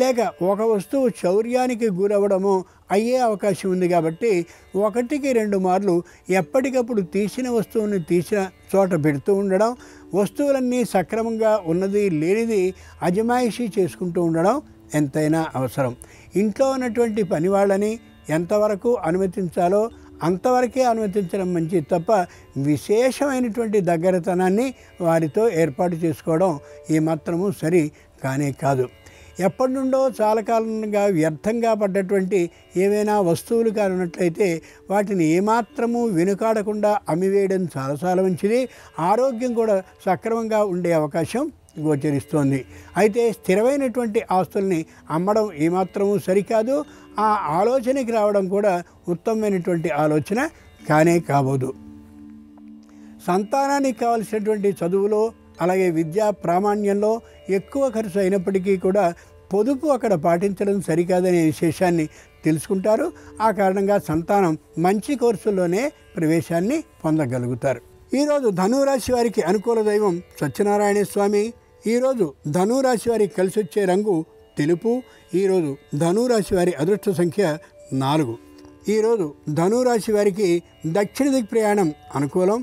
లేక ఒక వస్తువు చౌర్యానికి గురవడమో అయ్యే అవకాశం ఉంది. కాబట్టి 1-2 మార్లు ఎప్పటికప్పుడు తీసిన వస్తువుని తీసిన చోట పెడుతూ ఉండడం, వస్తువులన్నీ సక్రమంగా ఉన్నది లేనిది అజమాయిషీ చేసుకుంటూ ఉండడం ఎంతైనా అవసరం. ఇంట్లో ఉన్నటువంటి పని వాళ్ళని ఎంతవరకు అనుమతించాలో అంతవరకే అనుమతించడం మంచిది తప్ప విశేషమైనటువంటి దగ్గరతనాన్ని వారితో ఏర్పాటు చేసుకోవడం ఏమాత్రము సరి కానే కాదు. ఎప్పటి నుండో చాలా కాలంగా వ్యర్థంగా పడ్డటువంటి ఏవైనా వస్తువులు కానున్నట్లయితే వాటిని ఏమాత్రము వెనుకాడకుండా అమ్మివేయడం చాలా చాలా మంచిది. ఆరోగ్యం కూడా సక్రమంగా ఉండే అవకాశం గోచరిస్తోంది. అయితే స్థిరమైనటువంటి ఆస్తుల్ని అమ్మడం ఏమాత్రము సరికాదు. ఆ ఆలోచనకి రావడం కూడా ఉత్తమమైనటువంటి ఆలోచన కానే కాబోదు. సంతానానికి కావలసినటువంటి చదువులో, అలాగే విద్యా ప్రామాణ్యంలో ఎక్కువ ఖర్చు అయినప్పటికీ కూడా పొదుపు అక్కడ పాటించడం సరికాదనే విశేషాన్ని తెలుసుకుంటారు. ఆ కారణంగా సంతానం మంచి కోర్సుల్లోనే ప్రవేశాన్ని పొందగలుగుతారు. ఈరోజు ధనురాశి వారికి అనుకూల దైవం సత్యనారాయణ స్వామి. ఈరోజు ధనురాశి వారికి కలిసి వచ్చే రంగు తెలుపు. ఈరోజు ధనురాశి వారి అదృష్ట సంఖ్య 4. ఈరోజు ధనురాశి వారికి దక్షిణ దిక్ ప్రయాణం అనుకూలం.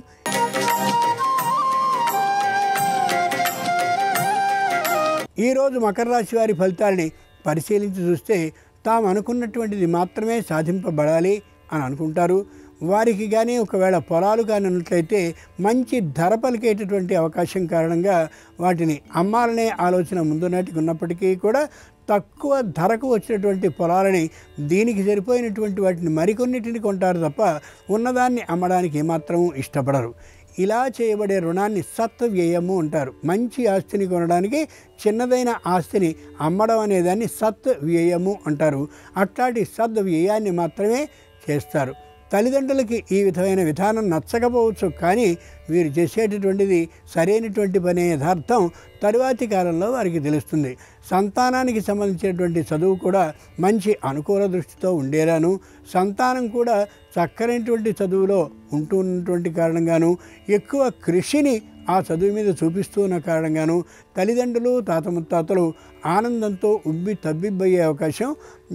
ఈరోజు మకర రాశి వారి ఫలితాలని పరిశీలించి చూస్తే తాము అనుకున్నటువంటిది మాత్రమే సాధింపబడాలి అని అనుకుంటారు. వారికి కానీ ఒకవేళ పొలాలు కానీ ఉన్నట్లయితే మంచి ధర పలికేటటువంటి అవకాశం కారణంగా వాటిని అమ్మాలనే ఆలోచన ముందు నాటికి ఉన్నప్పటికీ కూడా తక్కువ ధరకు వచ్చినటువంటి పొలాలని దీనికి సరిపోయినటువంటి వాటిని మరికొన్నిటిని కొంటారు తప్ప ఉన్నదాన్ని అమ్మడానికి ఏమాత్రం ఇష్టపడరు. ఇలా చేయబడే రుణాన్ని సత్వ్యయము అంటారు. మంచి ఆస్తిని కొనడానికి చిన్నదైన ఆస్తిని అమ్మడం అనేదాన్ని సత్వ్యయము అంటారు. అట్లాంటి సద్వ్యయాన్ని మాత్రమే చేస్తారు. తల్లిదండ్రులకి ఈ విధమైన విధానం నచ్చకపోవచ్చు, కానీ వీరు చేసేటటువంటిది సరైనటువంటి పని యథార్థం తరువాతి కాలంలో వారికి తెలుస్తుంది. సంతానానికి సంబంధించినటువంటి చదువు కూడా మంచి అనుకూల దృష్టితో ఉండేలాను, సంతానం కూడా చక్కనటువంటి చదువులో ఉంటున్నటువంటి కారణంగాను, ఎక్కువ కృషిని ఆ చదువు మీద చూపిస్తూ ఉన్న కారణంగాను తల్లిదండ్రులు తాత ముత్తాతలు ఆనందంతో ఉబ్బి తబ్బిబ్బయ్యే అవకాశం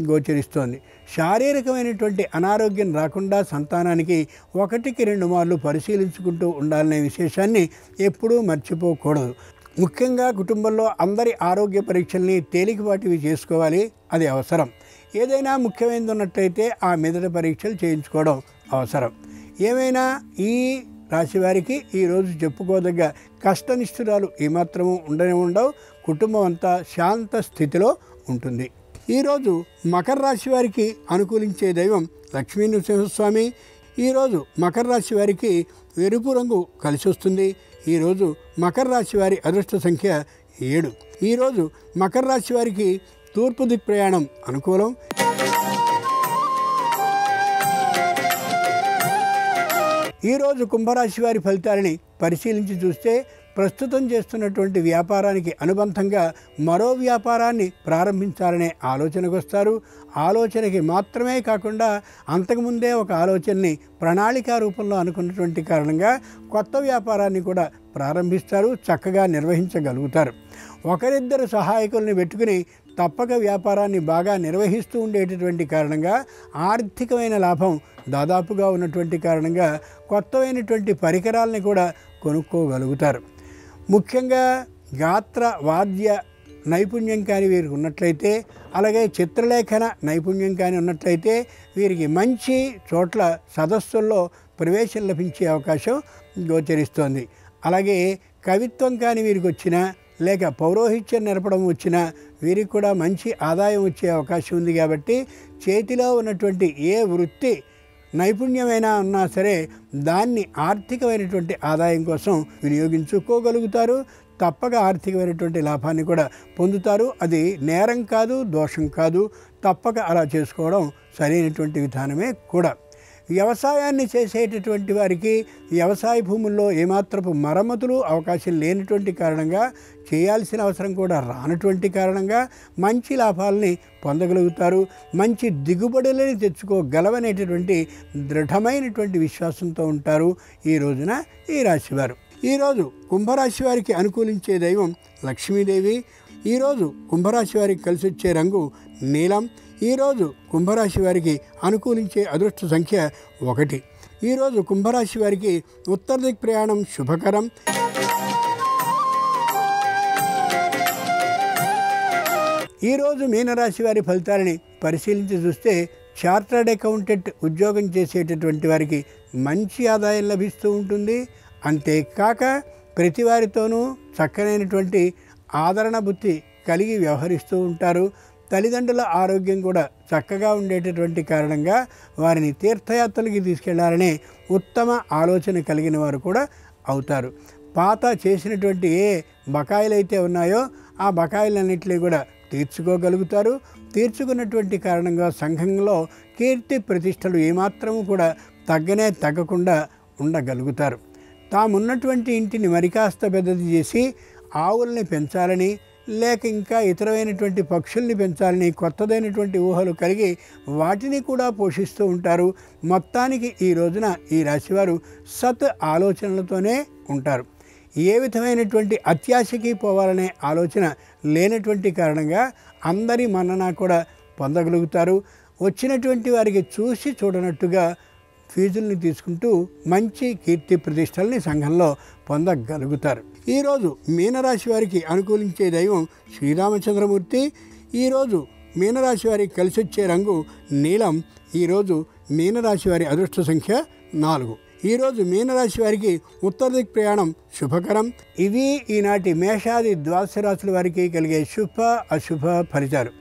గోచరిస్తోంది. శారీరకమైనటువంటి అనారోగ్యం రాకుండా సంతానానికి 1-2 మార్లు పరిశీలించుకుంటూ ఉండాలనే విశేషాన్ని ఎప్పుడూ మర్చిపోకూడదు. ముఖ్యంగా కుటుంబంలో అందరి ఆరోగ్య పరీక్షల్ని తేలికపాటివి చేసుకోవాలి, అది అవసరం. ఏదైనా ముఖ్యమైనది ఉన్నట్లయితే ఆ మెదడు పరీక్షలు చేయించుకోవడం అవసరం. ఏమైనా ఈ రాశి వారికి ఈరోజు చెప్పుకోదగ్గ కష్టనిష్ఠురాలు ఏమాత్రము ఉండవు. కుటుంబం అంతా శాంత స్థితిలో ఉంటుంది. ఈరోజు మకర రాశి వారికి అనుకూలించే దైవం లక్ష్మీ నృసింహస్వామి. ఈరోజు మకర రాశి వారికి ఎరుపు రంగు కలిసి వస్తుంది. ఈరోజు మకర రాశి వారి అదృష్ట సంఖ్య 7. ఈరోజు మకర రాశి వారికి తూర్పు దిక్ ప్రయాణం అనుకూలం. ఈరోజు కుంభరాశి వారి ఫలితాలని పరిశీలించి చూస్తే ప్రస్తుతం చేస్తున్నటువంటి వ్యాపారానికి అనుబంధంగా మరో వ్యాపారాన్ని ప్రారంభించాలనే ఆలోచనకు వస్తారు. ఆలోచనకి మాత్రమే కాకుండా అంతకుముందే ఒక ఆలోచనని ప్రణాళికా రూపంలో అనుకున్నటువంటి కారణంగా కొత్త వ్యాపారాన్ని కూడా ప్రారంభిస్తారు, చక్కగా నిర్వహించగలుగుతారు. ఒకరిద్దరు సహాయకుల్ని పెట్టుకుని తప్పక వ్యాపారాన్ని బాగా నిర్వహిస్తూ ఉండేటటువంటి కారణంగా ఆర్థికమైన లాభం దాదాపుగా ఉన్నటువంటి కారణంగా కొత్తమైనటువంటి పరికరాలని కూడా కొనుక్కోగలుగుతారు. ముఖ్యంగా గాత్ర వాద్య నైపుణ్యం కానీ వీరికి ఉన్నట్లయితే, అలాగే చిత్రలేఖన నైపుణ్యం కానీ ఉన్నట్లయితే వీరికి మంచి చోట్ల సదస్సుల్లో ప్రవేశం లభించే అవకాశం గోచరిస్తోంది. అలాగే కవిత్వం కానీ వీరికి వచ్చినా, లేక పౌరోహిత్యం నేర్పడం వచ్చినా వీరికి కూడా మంచి ఆదాయం వచ్చే అవకాశం ఉంది. కాబట్టి చేతిలో ఉన్నటువంటి ఏ వృత్తి నైపుణ్యమైనా ఉన్నా సరే దాన్ని ఆర్థికమైనటువంటి ఆదాయం కోసం వినియోగించుకోగలుగుతారు. తప్పక ఆర్థికమైనటువంటి లాభాన్ని కూడా పొందుతారు. అది నేరం కాదు, దోషం కాదు. తప్పక అలా చేసుకోవడం సరైనటువంటి విధానమే కూడా. వ్యవసాయాన్ని చేసేటటువంటి వారికి వ్యవసాయ భూముల్లో ఏమాత్రపు మరమ్మతులు అవకాశం లేనటువంటి కారణంగా, చేయాల్సిన అవసరం కూడా రానటువంటి కారణంగా మంచి లాభాలని పొందగలుగుతారు. మంచి దిగుబడులని తెచ్చుకోగలవనేటటువంటి దృఢమైనటువంటి విశ్వాసంతో ఉంటారు ఈ రోజున ఈ రాశివారు. ఈరోజు కుంభరాశి వారికి అనుకూలించే దైవం లక్ష్మీదేవి. ఈరోజు కుంభరాశి వారికి కలిసి వచ్చే రంగు నీలం. ఈరోజు కుంభరాశి వారికి అనుకూలించే అదృష్ట సంఖ్య 1. ఈరోజు కుంభరాశి వారికి ఉత్తర దిక్ ప్రయాణం శుభకరం. ఈరోజు మీనరాశి వారి ఫలితాలని పరిశీలించి చూస్తే చార్టర్డ్ అకౌంటెంట్ ఉద్యోగం చేసేటటువంటి వారికి మంచి ఆదాయం లభిస్తూ ఉంటుంది. అంతేకాక ప్రతి వారితోనూ చక్కనైనటువంటి ఆదరణ బుద్ధి కలిగి వ్యవహరిస్తూ ఉంటారు. తల్లిదండ్రుల ఆరోగ్యం కూడా చక్కగా ఉండేటటువంటి కారణంగా వారిని తీర్థయాత్రలకి తీసుకెళ్లాలనే ఉత్తమ ఆలోచన కలిగిన వారు కూడా అవుతారు. పాత చేసినటువంటి ఏ బకాయిలు అయితే ఉన్నాయో ఆ బకాయిలన్నింటినీ కూడా తీర్చుకోగలుగుతారు. తీర్చుకున్నటువంటి కారణంగా సంఘంలో కీర్తి ప్రతిష్టలు ఏమాత్రము కూడా తగ్గకుండా ఉండగలుగుతారు. తామున్నటువంటి ఇంటిని మరికాస్త పెద్దది చేసి ఆవుల్ని పెంచాలని, లేక ఇంకా ఇతరమైనటువంటి పక్షుల్ని పెంచాలని కొత్తదైనటువంటి ఊహలు కలిగి వాటిని కూడా పోషిస్తూ ఉంటారు. మొత్తానికి ఈ రోజున ఈ రాశివారు సత్ ఆలోచనలతోనే ఉంటారు. ఏ విధమైనటువంటి అత్యాశకి పోవాలనే ఆలోచన లేనటువంటి కారణంగా అందరి మన్నన కూడా పొందగలుగుతారు. వచ్చినటువంటి వారికి చూసి చూడనట్టుగా ఫీజుల్ని తీసుకుంటూ మంచి కీర్తి ప్రతిష్టల్ని సంఘంలో పొందగలుగుతారు. ఈరోజు మీనరాశి వారికి అనుకూలించే దైవం శ్రీరామచంద్రమూర్తి. ఈరోజు మీనరాశి వారికి కలిసి వచ్చే రంగు నీలం. ఈరోజు మీనరాశి వారి అదృష్ట సంఖ్య 4. ఈరోజు మీనరాశి వారికి ఉత్తర దిక్ ప్రయాణం శుభకరం. ఇవి ఈనాటి మేషాది ద్వాదశ రాశుల వారికి కలిగే శుభ అశుభ ఫలితాలు.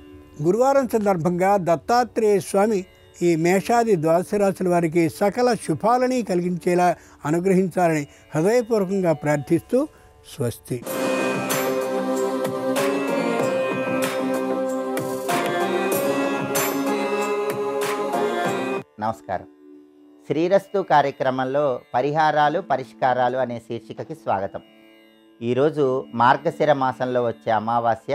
గురువారం సందర్భంగా దత్తాత్రేయ స్వామి ఈ మేషాది ద్వాదశ రాశుల వారికి సకల శుభాలని కలిగించేలా అనుగ్రహించాలని హృదయపూర్వకంగా ప్రార్థిస్తూ స్వస్తి. నమస్కారం. శ్రీరస్తు కార్యక్రమంలో పరిహారాలు పరిష్కారాలు అనే శీర్షికకి స్వాగతం. ఈరోజు మార్గశిర మాసంలో వచ్చే అమావాస్య,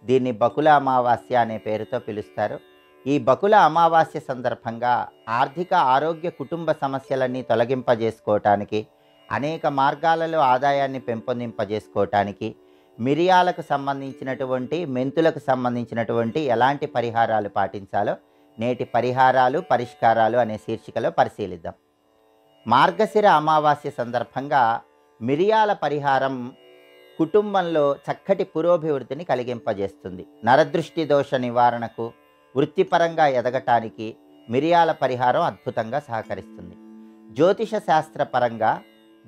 దీన్ని బకుల అమావాస్య అనే పేరుతో పిలుస్తారు. ఈ బకుల అమావాస్య సందర్భంగా ఆర్థిక ఆరోగ్య కుటుంబ సమస్యలన్నీ తొలగింపజేసుకోవటానికి, అనేక మార్గాలలో ఆదాయాన్ని పెంపొందింపజేసుకోవటానికి మిరియాలకు సంబంధించినటువంటి, మెంతులకు సంబంధించినటువంటి ఎలాంటి పరిహారాలు పాటించాలో నేటి పరిహారాలు పరిష్కారాలు అనే శీర్షికలో పరిశీలిద్దాం. మార్గశిర అమావాస్య సందర్భంగా మిరియాల పరిహారం కుటుంబంలో చక్కటి పురోభివృద్ధిని కలిగింపజేస్తుంది. నరదృష్టి దోష నివారణకు, వృత్తిపరంగా ఎదగటానికి మిరియాల పరిహారం అద్భుతంగా సహకరిస్తుంది. జ్యోతిష శాస్త్రపరంగా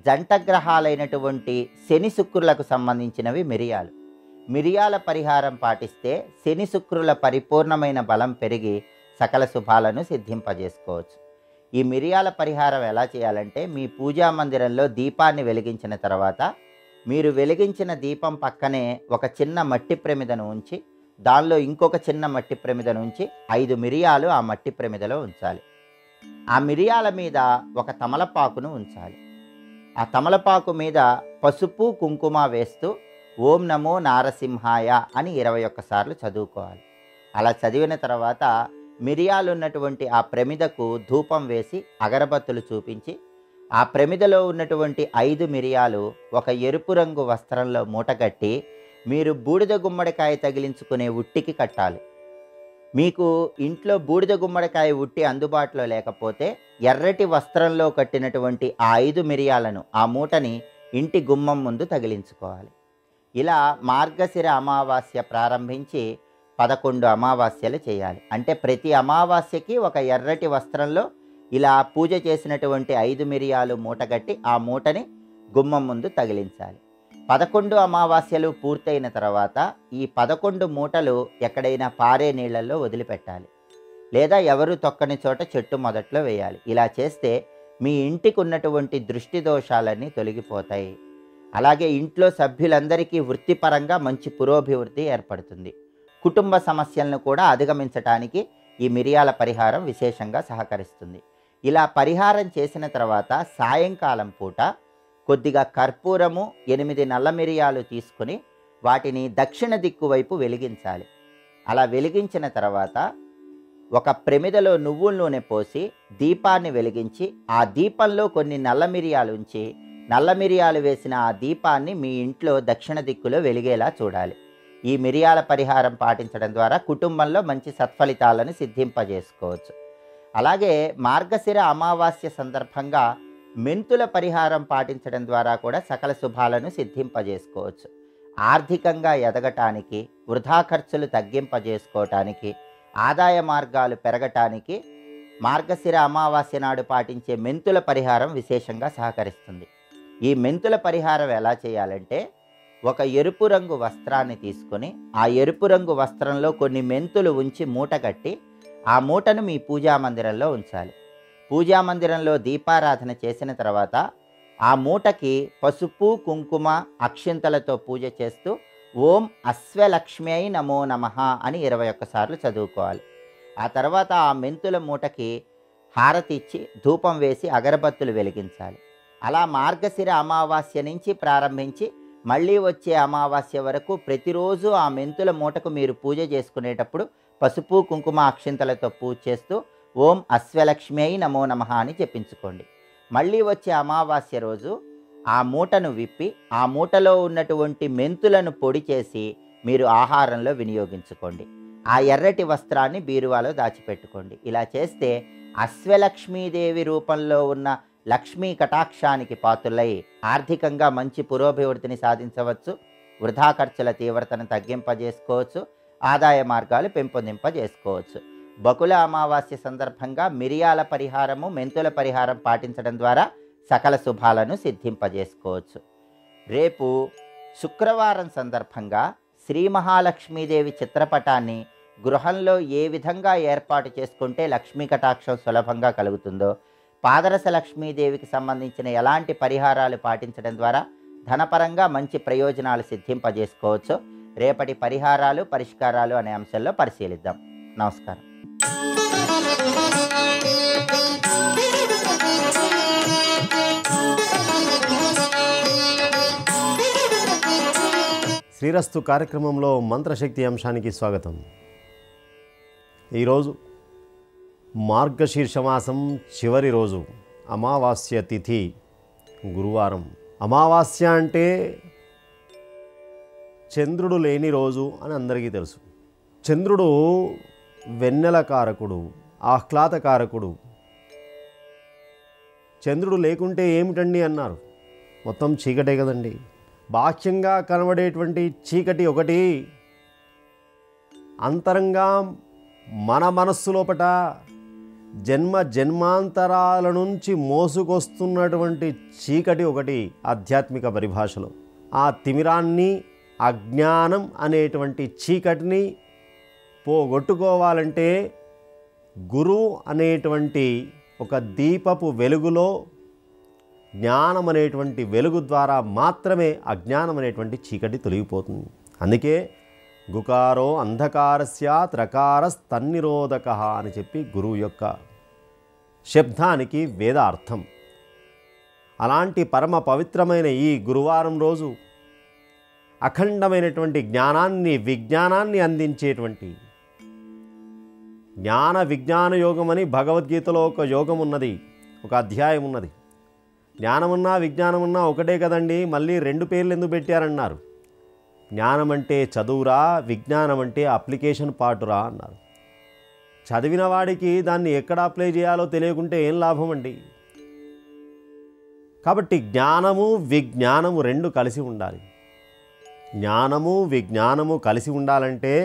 జంటగ్రహాలైనటువంటి శని శుక్రులకు సంబంధించినవి మిరియాలు. మిరియాల పరిహారం పాటిస్తే శని శుక్రుల పరిపూర్ణమైన బలం పెరిగి సకల శుభాలను సిద్ధింపజేసుకోవచ్చు. ఈ మిరియాల పరిహారం ఎలా చేయాలంటే, మీ పూజా మందిరంలో దీపాన్ని వెలిగించిన తర్వాత మీరు వెలిగించిన దీపం పక్కనే ఒక చిన్న మట్టి ప్రమిదను ఉంచి, దానిలో ఇంకొక చిన్న మట్టి ప్రమిదను ఉంచి 5 మిరియాలు ఆ మట్టి ప్రమిదలో ఉంచాలి. ఆ మిరియాల మీద ఒక తమలపాకును ఉంచాలి. ఆ తమలపాకు మీద పసుపు కుంకుమ వేస్తూ ఓం నమో నారసింహాయ అని 21 సార్లు చదువుకోవాలి. అలా చదివిన తర్వాత మిరియాలు ఉన్నటువంటి ఆ ప్రమిదకు ధూపం వేసి అగరబత్తులు చూపించి, ఆ ప్రమిదలో ఉన్నటువంటి 5 మిరియాలు ఒక ఎరుపు రంగు వస్త్రంలో మూటగట్టి మీరు బూడిద గుమ్మడికాయ తగిలించుకునే ఉట్టికి కట్టాలి. మీకు ఇంట్లో బూడిద గుమ్మడికాయ ఉట్టి అందుబాటులో లేకపోతే ఎర్రటి వస్త్రంలో కట్టినటువంటి ఆ 5 మిరియాలను, ఆ మూటని ఇంటి గుమ్మం ముందు తగిలించుకోవాలి. ఇలా మార్గశిర అమావాస్య ప్రారంభించి 11 అమావాస్యలు చేయాలి. అంటే ప్రతి అమావాస్యకి ఒక ఎర్రటి వస్త్రంలో ఇలా పూజ చేసినటువంటి 5 మిరియాలు మూటగట్టి ఆ మూటని గుమ్మం ముందు తగిలించాలి. 11 అమావాస్యలు పూర్తయిన తర్వాత ఈ 11 మూటలు ఎక్కడైనా పారే నీళ్లలో వదిలిపెట్టాలి, లేదా ఎవరు తొక్కని చోట చెట్టు మొదట్లో వేయాలి. ఇలా చేస్తే మీ ఇంటికి ఉన్నటువంటి దృష్టి దోషాలన్నీ తొలగిపోతాయి. అలాగే ఇంట్లో సభ్యులందరికీ వృత్తిపరంగా మంచి పురోభివృద్ధి ఏర్పడుతుంది. కుటుంబ సమస్యలను కూడా అధిగమించటానికి ఈ మిరియాల పరిహారం విశేషంగా సహకరిస్తుంది. ఇలా పరిహారం చేసిన తర్వాత సాయంకాలం పూట కొద్దిగా కర్పూరము, 8 నల్ల మిరియాలు తీసుకుని వాటిని దక్షిణ దిక్కు వైపు వెలిగించాలి. అలా వెలిగించిన తర్వాత ఒక ప్రమిదలో నువ్వుల నూనె పోసి దీపాన్ని వెలిగించి, ఆ దీపంలో కొన్ని నల్ల మిరియాలు ఉంచి, నల్ల మిరియాలు వేసిన ఆ దీపాన్ని మీ ఇంట్లో దక్షిణ దిక్కులో వెలిగేలా చూడాలి. ఈ మిరియాల పరిహారం పాటించడం ద్వారా కుటుంబంలో మంచి సత్ఫలితాలను సిద్ధింపజేసుకోవచ్చు. అలాగే మార్గశిర అమావాస్య సందర్భంగా మెంతుల పరిహారం పాటించడం ద్వారా కూడా సకల శుభాలను సిద్ధింపజేసుకోవచ్చు. ఆర్థికంగా ఎదగటానికి, వృధా ఖర్చులు తగ్గింపజేసుకోవటానికి, ఆదాయ మార్గాలు పెరగటానికి మార్గశిర అమావాస్య నాడు పాటించే మెంతుల పరిహారం విశేషంగా సహకరిస్తుంది. ఈ మెంతుల పరిహారం ఎలా చేయాలంటే, ఒక ఎరుపు రంగు వస్త్రాన్ని తీసుకొని ఆ ఎరుపు రంగు వస్త్రంలో కొన్ని మెంతులు ఉంచి మూట కట్టి ఆ మూటను మీ పూజా మందిరంలో ఉంచాలి. పూజా మందిరంలో దీపారాధన చేసిన తర్వాత ఆ మూటకి పసుపు కుంకుమ అక్షింతలతో పూజ చేస్తూ ఓం అశ్వలక్ష్మ్యై నమో నమః అని 21 సార్లు చదువుకోవాలి. ఆ తర్వాత ఆ మెంతుల మూటకి హారతి ఇచ్చి ధూపం వేసి అగరబత్తులు వెలిగించాలి. అలా మార్గశిర అమావాస్య నుంచి ప్రారంభించి మళ్ళీ వచ్చే అమావాస్య వరకు ప్రతిరోజు ఆ మెంతుల మూటకు మీరు పూజ చేసుకునేటప్పుడు పసుపు కుంకుమ అక్షింతలతో పూజ చేస్తూ ఓం అశ్వలక్ష్మ్యై నమో నమః అని చెప్పించుకోండి. మళ్ళీ వచ్చే అమావాస్య రోజు ఆ మూటను విప్పి ఆ మూటలో ఉన్నటువంటి మెంతులను పొడి చేసి మీరు ఆహారంలో వినియోగించుకోండి. ఆ ఎర్రటి వస్త్రాన్ని బీరువాలో దాచిపెట్టుకోండి. ఇలా చేస్తే అశ్వలక్ష్మీదేవి రూపంలో ఉన్న లక్ష్మీ కటాక్షానికి పాత్రులై ఆర్థికంగా మంచి పురోభివృద్ధిని సాధించవచ్చు. వృధా ఖర్చుల తీవ్రతను తగ్గింపజేసుకోవచ్చు. ఆదాయ మార్గాలు పెంపొందింపజేసుకోవచ్చు. బకుళ అమావాస్య సందర్భంగా మిరియాల పరిహారము, మెంతుల పరిహారం పాటించడం ద్వారా సకల శుభాలను సిద్ధింపజేసుకోవచ్చు. రేపు శుక్రవారం సందర్భంగా శ్రీ మహాలక్ష్మీదేవి చిత్రపటాన్ని గృహంలో ఏ విధంగా ఏర్పాటు చేసుకుంటే లక్ష్మీ కటాక్షం సులభంగా కలుగుతుందో, పాదరస లక్ష్మీదేవికి సంబంధించిన ఎలాంటి పరిహారాలు పాటించడం ద్వారా ధనపరంగా మంచి ప్రయోజనాలు సిద్ధింపజేసుకోవచ్చు, రేపటి పరిహారాలు, పరిష్కారాలు అనే అంశంలో పరిశీలిద్దాం. నమస్కారం. శ్రీరస్తు కార్యక్రమంలో మంత్రశక్తి అంశానికి స్వాగతం. ఈరోజు మార్గశీర్షమాసం చివరి రోజు, అమావాస్య తిథి, గురువారం. అమావాస్య అంటే చంద్రుడు లేని రోజు అని అందరికీ తెలుసు. చంద్రుడు వెన్నెల కారకుడు, ఆహ్లాదకారకుడు. చంద్రుడు లేకుంటే ఏమిటండి అన్నారు, మొత్తం చీకటే కదండి. బాహ్యంగా కనబడేటువంటి చీకటి ఒకటి, అంతరంగా మన మనస్సు లోపట జన్మ జన్మాంతరాల నుంచి మోసుకొస్తున్నటువంటి చీకటి ఒకటి ఆధ్యాత్మిక పరిభాషలో. ఆ తిమిరాన్ని, అజ్ఞానం అనేటువంటి చీకటిని పోగొట్టుకోవాలంటే గురువు అనేటువంటి ఒక దీపపు వెలుగులో, జ్ఞానం అనేటువంటి వెలుగు ద్వారా మాత్రమే అజ్ఞానం అనేటువంటి చీకటి తొలగిపోతుంది. అందుకే గుకారో అంధకారస్య త్రకారస్తన్నిరోధక అని చెప్పి గురువు యొక్క శబ్దానికి వేద అర్థం. అలాంటి పరమ పవిత్రమైన ఈ గురువారం రోజు అఖండమైనటువంటి జ్ఞానాన్ని, విజ్ఞానాన్ని అందించేటువంటి జ్ఞాన విజ్ఞాన యోగం అని భగవద్గీతలో ఒక యోగం ఉన్నది, ఒక అధ్యాయం ఉన్నది. జ్ఞానమున్నా విజ్ఞానమున్నా ఒకటే కదండి, మళ్ళీ రెండు పేర్లు ఎందుకు పెట్టారన్నారు. జ్ఞానం అంటే చదువురా, విజ్ఞానం అంటే అప్లికేషన్ పాటురా అన్నారు. చదివిన వాడికి దాన్ని ఎక్కడ అప్లై చేయాలో తెలియకుంటే ఏం లాభం అండి. కాబట్టి జ్ఞానము విజ్ఞానము రెండు కలిసి ఉండాలి. జ్ఞానము విజ్ఞానము కలిసి ఉండాలంటే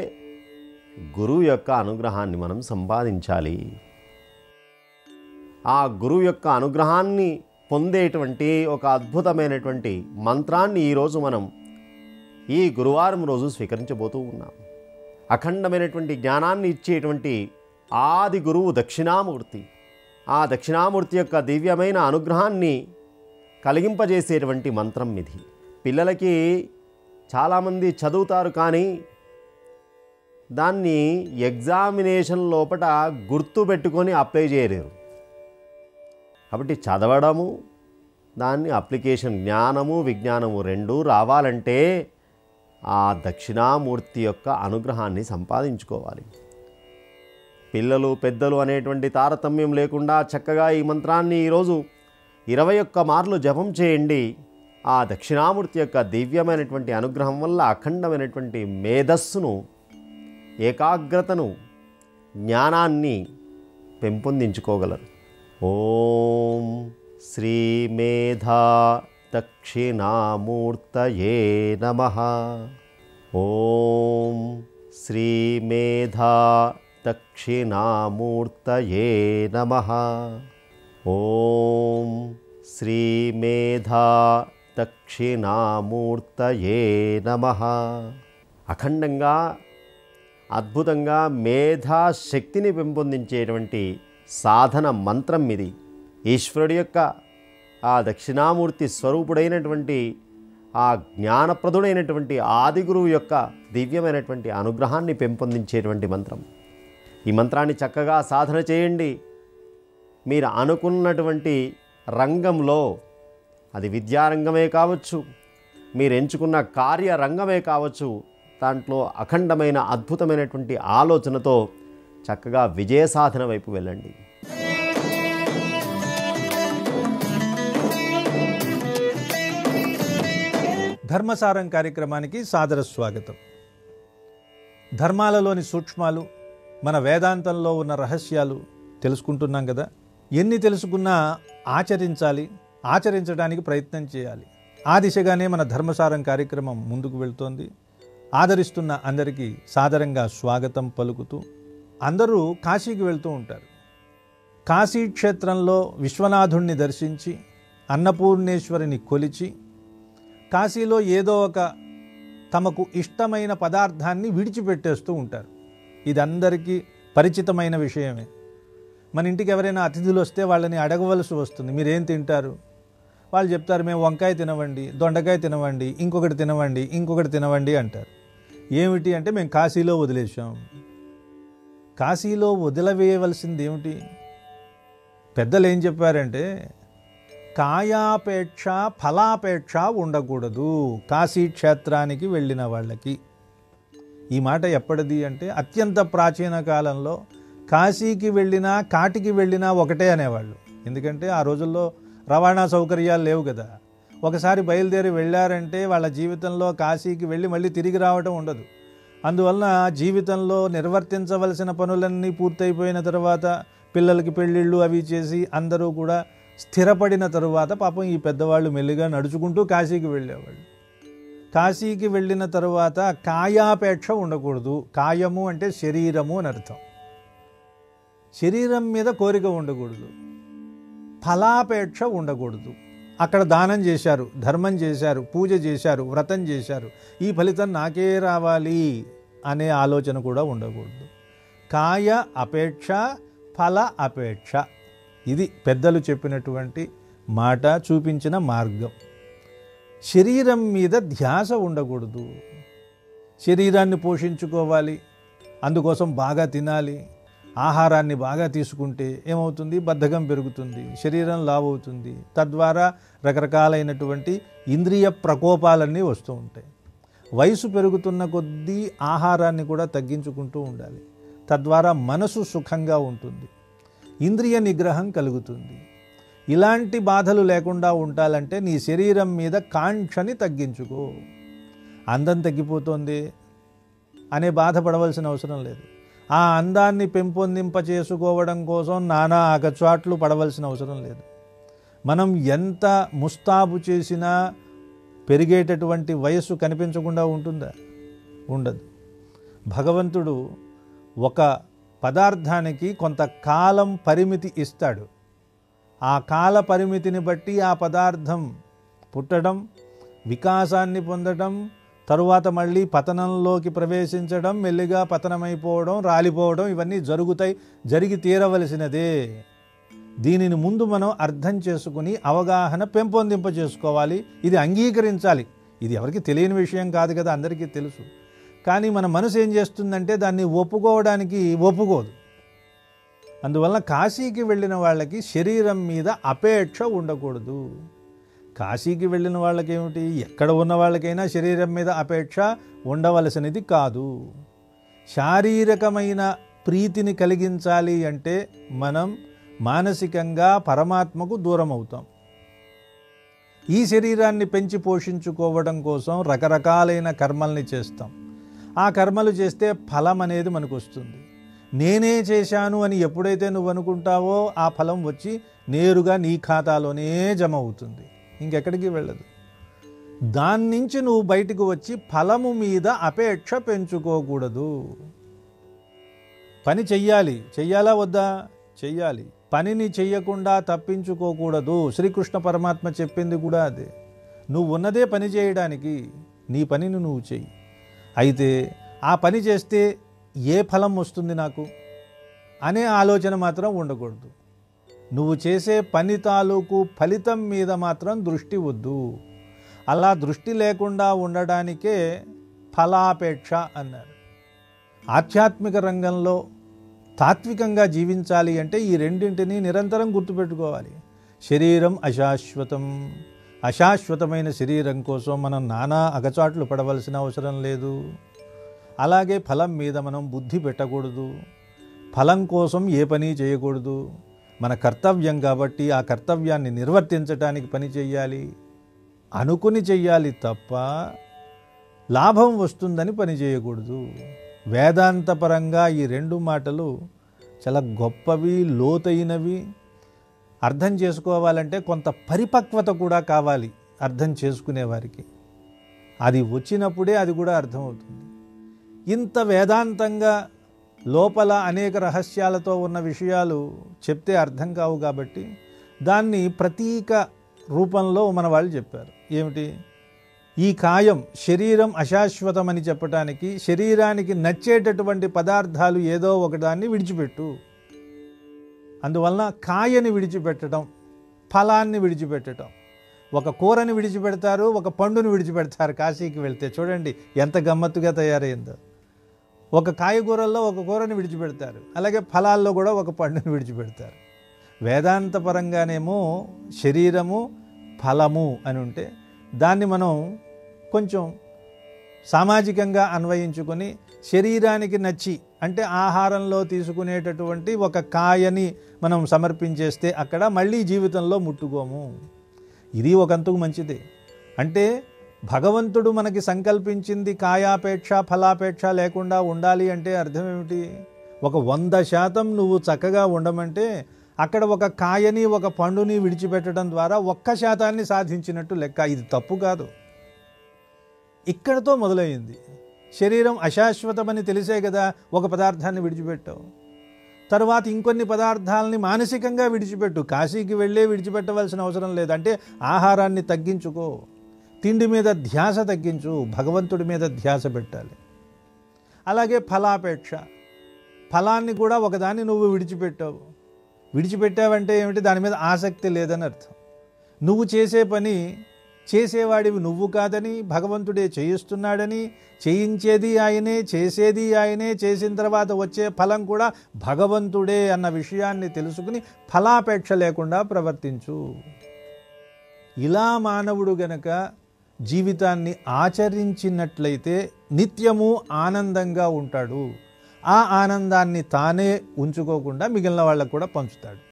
గురువు యొక్క అనుగ్రహాన్ని మనం సంపాదించాలి. ఆ గురువు యొక్క అనుగ్రహాన్ని పొందేటువంటి ఒక అద్భుతమైనటువంటి మంత్రాన్ని ఈరోజు మనం ఈ గురువారం రోజు స్వీకరించబోతూ ఉన్నాం. అఖండమైనటువంటి జ్ఞానాన్ని ఇచ్చేటువంటి ఆది గురువు దక్షిణామూర్తి. ఆ దక్షిణామూర్తి యొక్క దివ్యమైన అనుగ్రహాన్ని కలిగింపజేసేటువంటి మంత్రం ఇది. పిల్లలకి చాలామంది చదువుతారు కానీ దాన్ని ఎగ్జామినేషన్ లోపల గుర్తు పెట్టుకొని అప్లై చేయలేరు. కాబట్టి చదవడము, దాన్ని అప్లికేషన్, జ్ఞానము విజ్ఞానము రెండూ రావాలంటే ఆ దక్షిణామూర్తి యొక్క అనుగ్రహాన్ని సంపాదించుకోవాలి. పిల్లలు పెద్దలు అనేటువంటి తారతమ్యం లేకుండా చక్కగా ఈ మంత్రాన్ని ఈరోజు 21 మార్లు జపం చేయండి. ఆ దక్షిణామూర్తి యొక్క దివ్యమైనటువంటి అనుగ్రహం వల్ల అఖండమైనటువంటి మేధస్సును, ఏకాగ్రతను, జ్ఞానాన్ని పెంపొందించుకోగలరు. ఓం శ్రీ మేధా దక్షిణామూర్తయే నమః. ఓం శ్రీ మేధా దక్షిణామూర్తయే నమః. ఓం శ్రీ మేధా దక్షిణామూర్తయే నమః. అఖండంగా, అద్భుతంగా మేధాశక్తిని పెంపొందించేటువంటి సాధన మంత్రం ఇది. ఈశ్వరుడి యొక్క ఆ దక్షిణామూర్తి స్వరూపుడైనటువంటి ఆ జ్ఞానప్రదుడైనటువంటి ఆదిగురువు యొక్క దివ్యమైనటువంటి అనుగ్రహాన్ని పెంపొందించేటువంటి మంత్రం. ఈ మంత్రాన్ని చక్కగా సాధన చేయండి. మీరు అనుకున్నటువంటి రంగంలో, అది విద్యారంగమే కావచ్చు, మీరు ఎంచుకున్న కార్యరంగమే కావచ్చు, దాంట్లో అఖండమైన అద్భుతమైనటువంటి ఆలోచనతో చక్కగా విజయ సాధన వైపు వెళ్ళండి. ధర్మసారం కార్యక్రమానికి సాదర స్వాగతం. ధర్మాలలోని సూక్ష్మాలు, మన వేదాంతంలో ఉన్న రహస్యాలు తెలుసుకుంటున్నాం కదా. ఎన్ని తెలుసుకున్నా ఆచరించాలి, ఆచరించడానికి ప్రయత్నం చేయాలి. ఆ దిశగానే మన ధర్మసారం కార్యక్రమం ముందుకు వెళ్తోంది. ఆదరిస్తున్న అందరికీ సాదరంగా స్వాగతం పలుకుతూ అందరూ కాశీకి వెళ్తూ ఉంటారు. కాశీ క్షేత్రంలో విశ్వనాథుణ్ణి దర్శించి అన్నపూర్ణేశ్వరిని కొలిచి కాశీలో ఏదో ఒక తమకు ఇష్టమైన పదార్థాన్ని విడిచిపెట్టేస్తూ ఉంటారు. ఇది అందరికీ పరిచితమైన విషయమే. మన ఇంటికి ఎవరైనా అతిథులు వస్తే వాళ్ళని అడగవలసి వస్తుంది, మీరేం తింటారు? వాళ్ళు చెప్తారు, మేము వంకాయ తినవండి, దొండకాయ తినవండి, ఇంకొకటి తినవండి, ఇంకొకటి తినవండి అంటారు. ఏమిటి అంటే మేము కాశీలో వదిలేసాం. కాశీలో వదిలివేయవలసింది ఏమిటి? పెద్దలు ఏం చెప్పారంటే కాయాపేక్ష ఫలాపేక్ష ఉండకూడదు కాశీ క్షేత్రానికి వెళ్ళిన వాళ్ళకి. ఈ మాట ఎప్పటిది అంటే అత్యంత ప్రాచీన కాలంలో కాశీకి వెళ్ళినా కాటికి వెళ్ళినా ఒకటే అనేవాళ్ళు. ఎందుకంటే ఆ రోజుల్లో రవాణా సౌకర్యాలు లేవు కదా. ఒకసారి బయలుదేరి వెళ్ళారంటే వాళ్ళ జీవితంలో కాశీకి వెళ్ళి మళ్ళీ తిరిగి రావటం ఉండదు. అందువలన జీవితంలో నిర్వర్తించవలసిన పనులన్నీ పూర్తయిపోయిన తర్వాత పిల్లలకి పెళ్ళిళ్ళు అవి చేసి అందరూ కూడా స్థిరపడిన తరువాత పాపం ఈ పెద్దవాళ్ళు మెల్లిగా నడుచుకుంటూ కాశీకి వెళ్ళేవాళ్ళు. కాశీకి వెళ్ళిన తరువాత కాయాపేక్ష ఉండకూడదు. కాయము అంటే శరీరము అని అర్థం. శరీరం మీద కోరిక ఉండకూడదు. ఫలాపేక్ష ఉండకూడదు. అక్కడ దానం చేశారు, ధర్మం చేశారు, పూజ చేశారు, వ్రతం చేశారు, ఈ ఫలితం నాకే రావాలి అనే ఆలోచన కూడా ఉండకూడదు. కాయ అపేక్ష, ఫల అపేక్ష. ఇది పెద్దలు చెప్పినటువంటి మాట, చూపించిన మార్గం. శరీరం మీద ధ్యాస ఉండకూడదు. శరీరాన్ని పోషించుకోవాలి, అందుకోసం బాగా తినాలి. ఆహారాన్ని బాగా తీసుకుంటే ఏమవుతుంది? బద్ధకం పెరుగుతుంది, శరీరం లావవుతుంది. తద్వారా రకరకాలైనటువంటి ఇంద్రియ ప్రకోపాలన్నీ వస్తూ ఉంటాయి. వయసు పెరుగుతున్న కొద్దీ ఆహారాన్ని కూడా తగ్గించుకుంటూ ఉండాలి. తద్వారా మనసు సుఖంగా ఉంటుంది, ఇంద్రియ నిగ్రహం కలుగుతుంది. ఇలాంటి బాధలు లేకుండా ఉండాలంటే నీ శరీరం మీద కాంక్షని తగ్గించుకో. అందం తగ్గిపోతుంది అనే బాధపడవలసిన అవసరం లేదు. ఆ అందాన్ని పెంపొందింప చేసుకోవడం కోసం నానా అగచాట్లు పడవలసిన అవసరం లేదు. మనం ఎంత ముస్తాబు చేసినా పెరిగేటటువంటి వయస్సు కనిపించకుండా ఉంటుందా? ఉండదు. భగవంతుడు ఒక పదార్థానికి కొంత కాలం పరిమితి ఇస్తాడు. ఆ కాల పరిమితిని బట్టి ఆ పదార్థం పుట్టడం, వికాసాన్ని పొందడం, తరువాత మళ్ళీ పతనంలోకి ప్రవేశించడం, మెల్లిగా పతనమైపోవడం, రాలిపోవడం, ఇవన్నీ జరుగుతాయి, జరిగి తీరవలసినదే. దీనిని ముందు మనం అర్థం చేసుకుని అవగాహన పెంపొందింప చేసుకోవాలి. ఇది అంగీకరించాలి. ఇది ఎవరికి తెలియని విషయం కాదు కదా, అందరికీ తెలుసు. కానీ మన మనసు ఏం చేస్తుందంటే దాన్ని ఒప్పుకోవడానికి ఒప్పుకోదు. అందువలన కాశీకి వెళ్ళిన వాళ్ళకి శరీరం మీద అపేక్ష ఉండకూడదు. కాశీకి వెళ్ళిన వాళ్ళకేమిటి, ఎక్కడ ఉన్న వాళ్ళకైనా శరీరం మీద అపేక్ష ఉండవలసినది కాదు. శారీరకమైన ప్రీతిని కలిగించాలి అంటే మనం మానసికంగా పరమాత్మకు దూరం అవుతాం. ఈ శరీరాన్ని పెంచి పోషించుకోవడం కోసం రకరకాలైన కర్మల్ని చేస్తాం. ఆ కర్మలు చేస్తే ఫలం అనేది మనకు వస్తుంది. నేనే చేశాను అని ఎప్పుడైతే నువ్వు అనుకుంటావో ఆ ఫలం వచ్చి నేరుగా నీ ఖాతాలోనే జమ అవుతుంది, ఇంకెక్కడికి వెళ్ళదు. దాని నుంచి నువ్వు బయటకు వచ్చి ఫలము మీద అపేక్ష పెంచుకోకూడదు. పని చెయ్యాలి, చెయ్యాలా వద్దా? చెయ్యాలి. పనిని చెయ్యకుండా తప్పించుకోకూడదు. శ్రీకృష్ణ పరమాత్మ చెప్పింది కూడా అదే. నువ్వు ఉన్నదే పని చేయడానికి, నీ పనిని నువ్వు చెయ్యి. అయితే ఆ పని చేస్తే ఏ ఫలం వస్తుంది నాకు అనే ఆలోచన మాత్రం ఉండకూడదు. నువ్వు చేసే పని తాలూకు ఫలితం మీద మాత్రం దృష్టి వద్దు. అలా దృష్టి లేకుండా ఉండడానికే ఫలాపేక్ష అన్నారు. ఆధ్యాత్మిక రంగంలో తాత్వికంగా జీవించాలి అంటే ఈ రెండింటినీ నిరంతరం గుర్తుపెట్టుకోవాలి. శరీరం అశాశ్వతం. అశాశ్వతమైన శరీరం కోసం మనం నానా అగచాట్లు పడవలసిన అవసరం లేదు. అలాగే ఫలం మీద మనం బుద్ధి పెట్టకూడదు. ఫలం కోసం ఏ పని చేయకూడదు. మన కర్తవ్యం కాబట్టి ఆ కర్తవ్యాన్ని నిర్వర్తించడానికి పని చెయ్యాలి, అనుకుని చెయ్యాలి తప్ప లాభం వస్తుందని పని చేయకూడదు. వేదాంతపరంగా ఈ రెండు మాటలు చాలా గొప్పవి, లోతైనవి. అర్థం చేసుకోవాలంటే కొంత పరిపక్వత కూడా కావాలి అర్థం చేసుకునేవారికి. అది వచ్చినప్పుడే అది కూడా అర్థమవుతుంది. ఇంత వేదాంతంగా లోపల అనేక రహస్యాలతో ఉన్న విషయాలు చెప్తే అర్థం కావు కాబట్టి దాన్ని ప్రతీక రూపంలో మన వాళ్ళు చెప్పారు. ఏమిటి? ఈ కాయం శరీరం అశాశ్వతమని చెప్పటానికి శరీరానికి నచ్చేటటువంటి పదార్థాలు ఏదో ఒకదాన్ని విడిచిపెట్టు. అందువలన కాయని విడిచిపెట్టడం, ఫలాన్ని విడిచిపెట్టడం. ఒక కూరని విడిచిపెడతారు, ఒక పండుని విడిచిపెడతారు. కాశీకి వెళ్తే చూడండి ఎంత గమ్మత్తుగా తయారైందో. ఒక కాయగూరల్లో ఒక కూరని విడిచిపెడతారు, అలాగే ఫలాల్లో కూడా ఒక పండుని విడిచిపెడతారు. వేదాంత పరంగానేమో శరీరము ఫలము అని ఉంటే దాన్ని మనం కొంచెం సామాజికంగా అన్వయించుకొని శరీరానికి నచ్చి అంటే ఆహారంలో తీసుకునేటటువంటి ఒక కాయని మనం సమర్పించేస్తే అక్కడ మళ్ళీ జీవితంలో ముట్టుకోము. ఇది ఒకంతకు మంచిదే. అంటే భగవంతుడు మనకి సంకల్పించింది కాయాపేక్ష ఫలాపేక్ష లేకుండా ఉండాలి అంటే అర్థం ఏమిటి? ఒక 100% నువ్వు చక్కగా ఉండమంటే అక్కడ ఒక కాయని ఒక పండుని విడిచిపెట్టడం ద్వారా 1% సాధించినట్టు లెక్క. ఇది తప్పు కాదు. ఇక్కడతో మొదలైంది. శరీరం అశాశ్వతమని తెలిసే కదా ఒక పదార్థాన్ని విడిచిపెట్టావు. తర్వాత ఇంకొన్ని పదార్థాలని మానసికంగా విడిచిపెట్టు. కాశీకి వెళ్ళే విడిచిపెట్టవలసిన అవసరం లేదు. అంటే ఆహారాన్ని తగ్గించుకో, తిండి మీద ధ్యాస తగ్గించు, భగవంతుడి మీద ధ్యాస పెట్టాలి. అలాగే ఫలాపేక్ష, ఫలాన్ని కూడా ఒకదాన్ని నువ్వు విడిచిపెట్టావు. విడిచిపెట్టావంటే ఏమిటి? దాని మీద ఆసక్తి లేదని అర్థం. నువ్వు చేసే పని చేసేవాడివి నువ్వు కాదని, భగవంతుడే చేయిస్తున్నాడని, చేయించేది ఆయనే, చేసేది ఆయనే, చేసిన తర్వాత వచ్చే ఫలం కూడా భగవంతుడే అన్న విషయాన్ని తెలుసుకుని ఫలాపేక్ష లేకుండా ప్రవర్తించు. ఇలా మానవుడు గనక జీవితాన్ని ఆచరించినట్లయితే నిత్యము ఆనందంగా ఉంటాడు. ఆ ఆనందాన్ని తానే ఉంచుకోకుండా మిగిలిన వాళ్ళకు కూడా పంచుతాడు.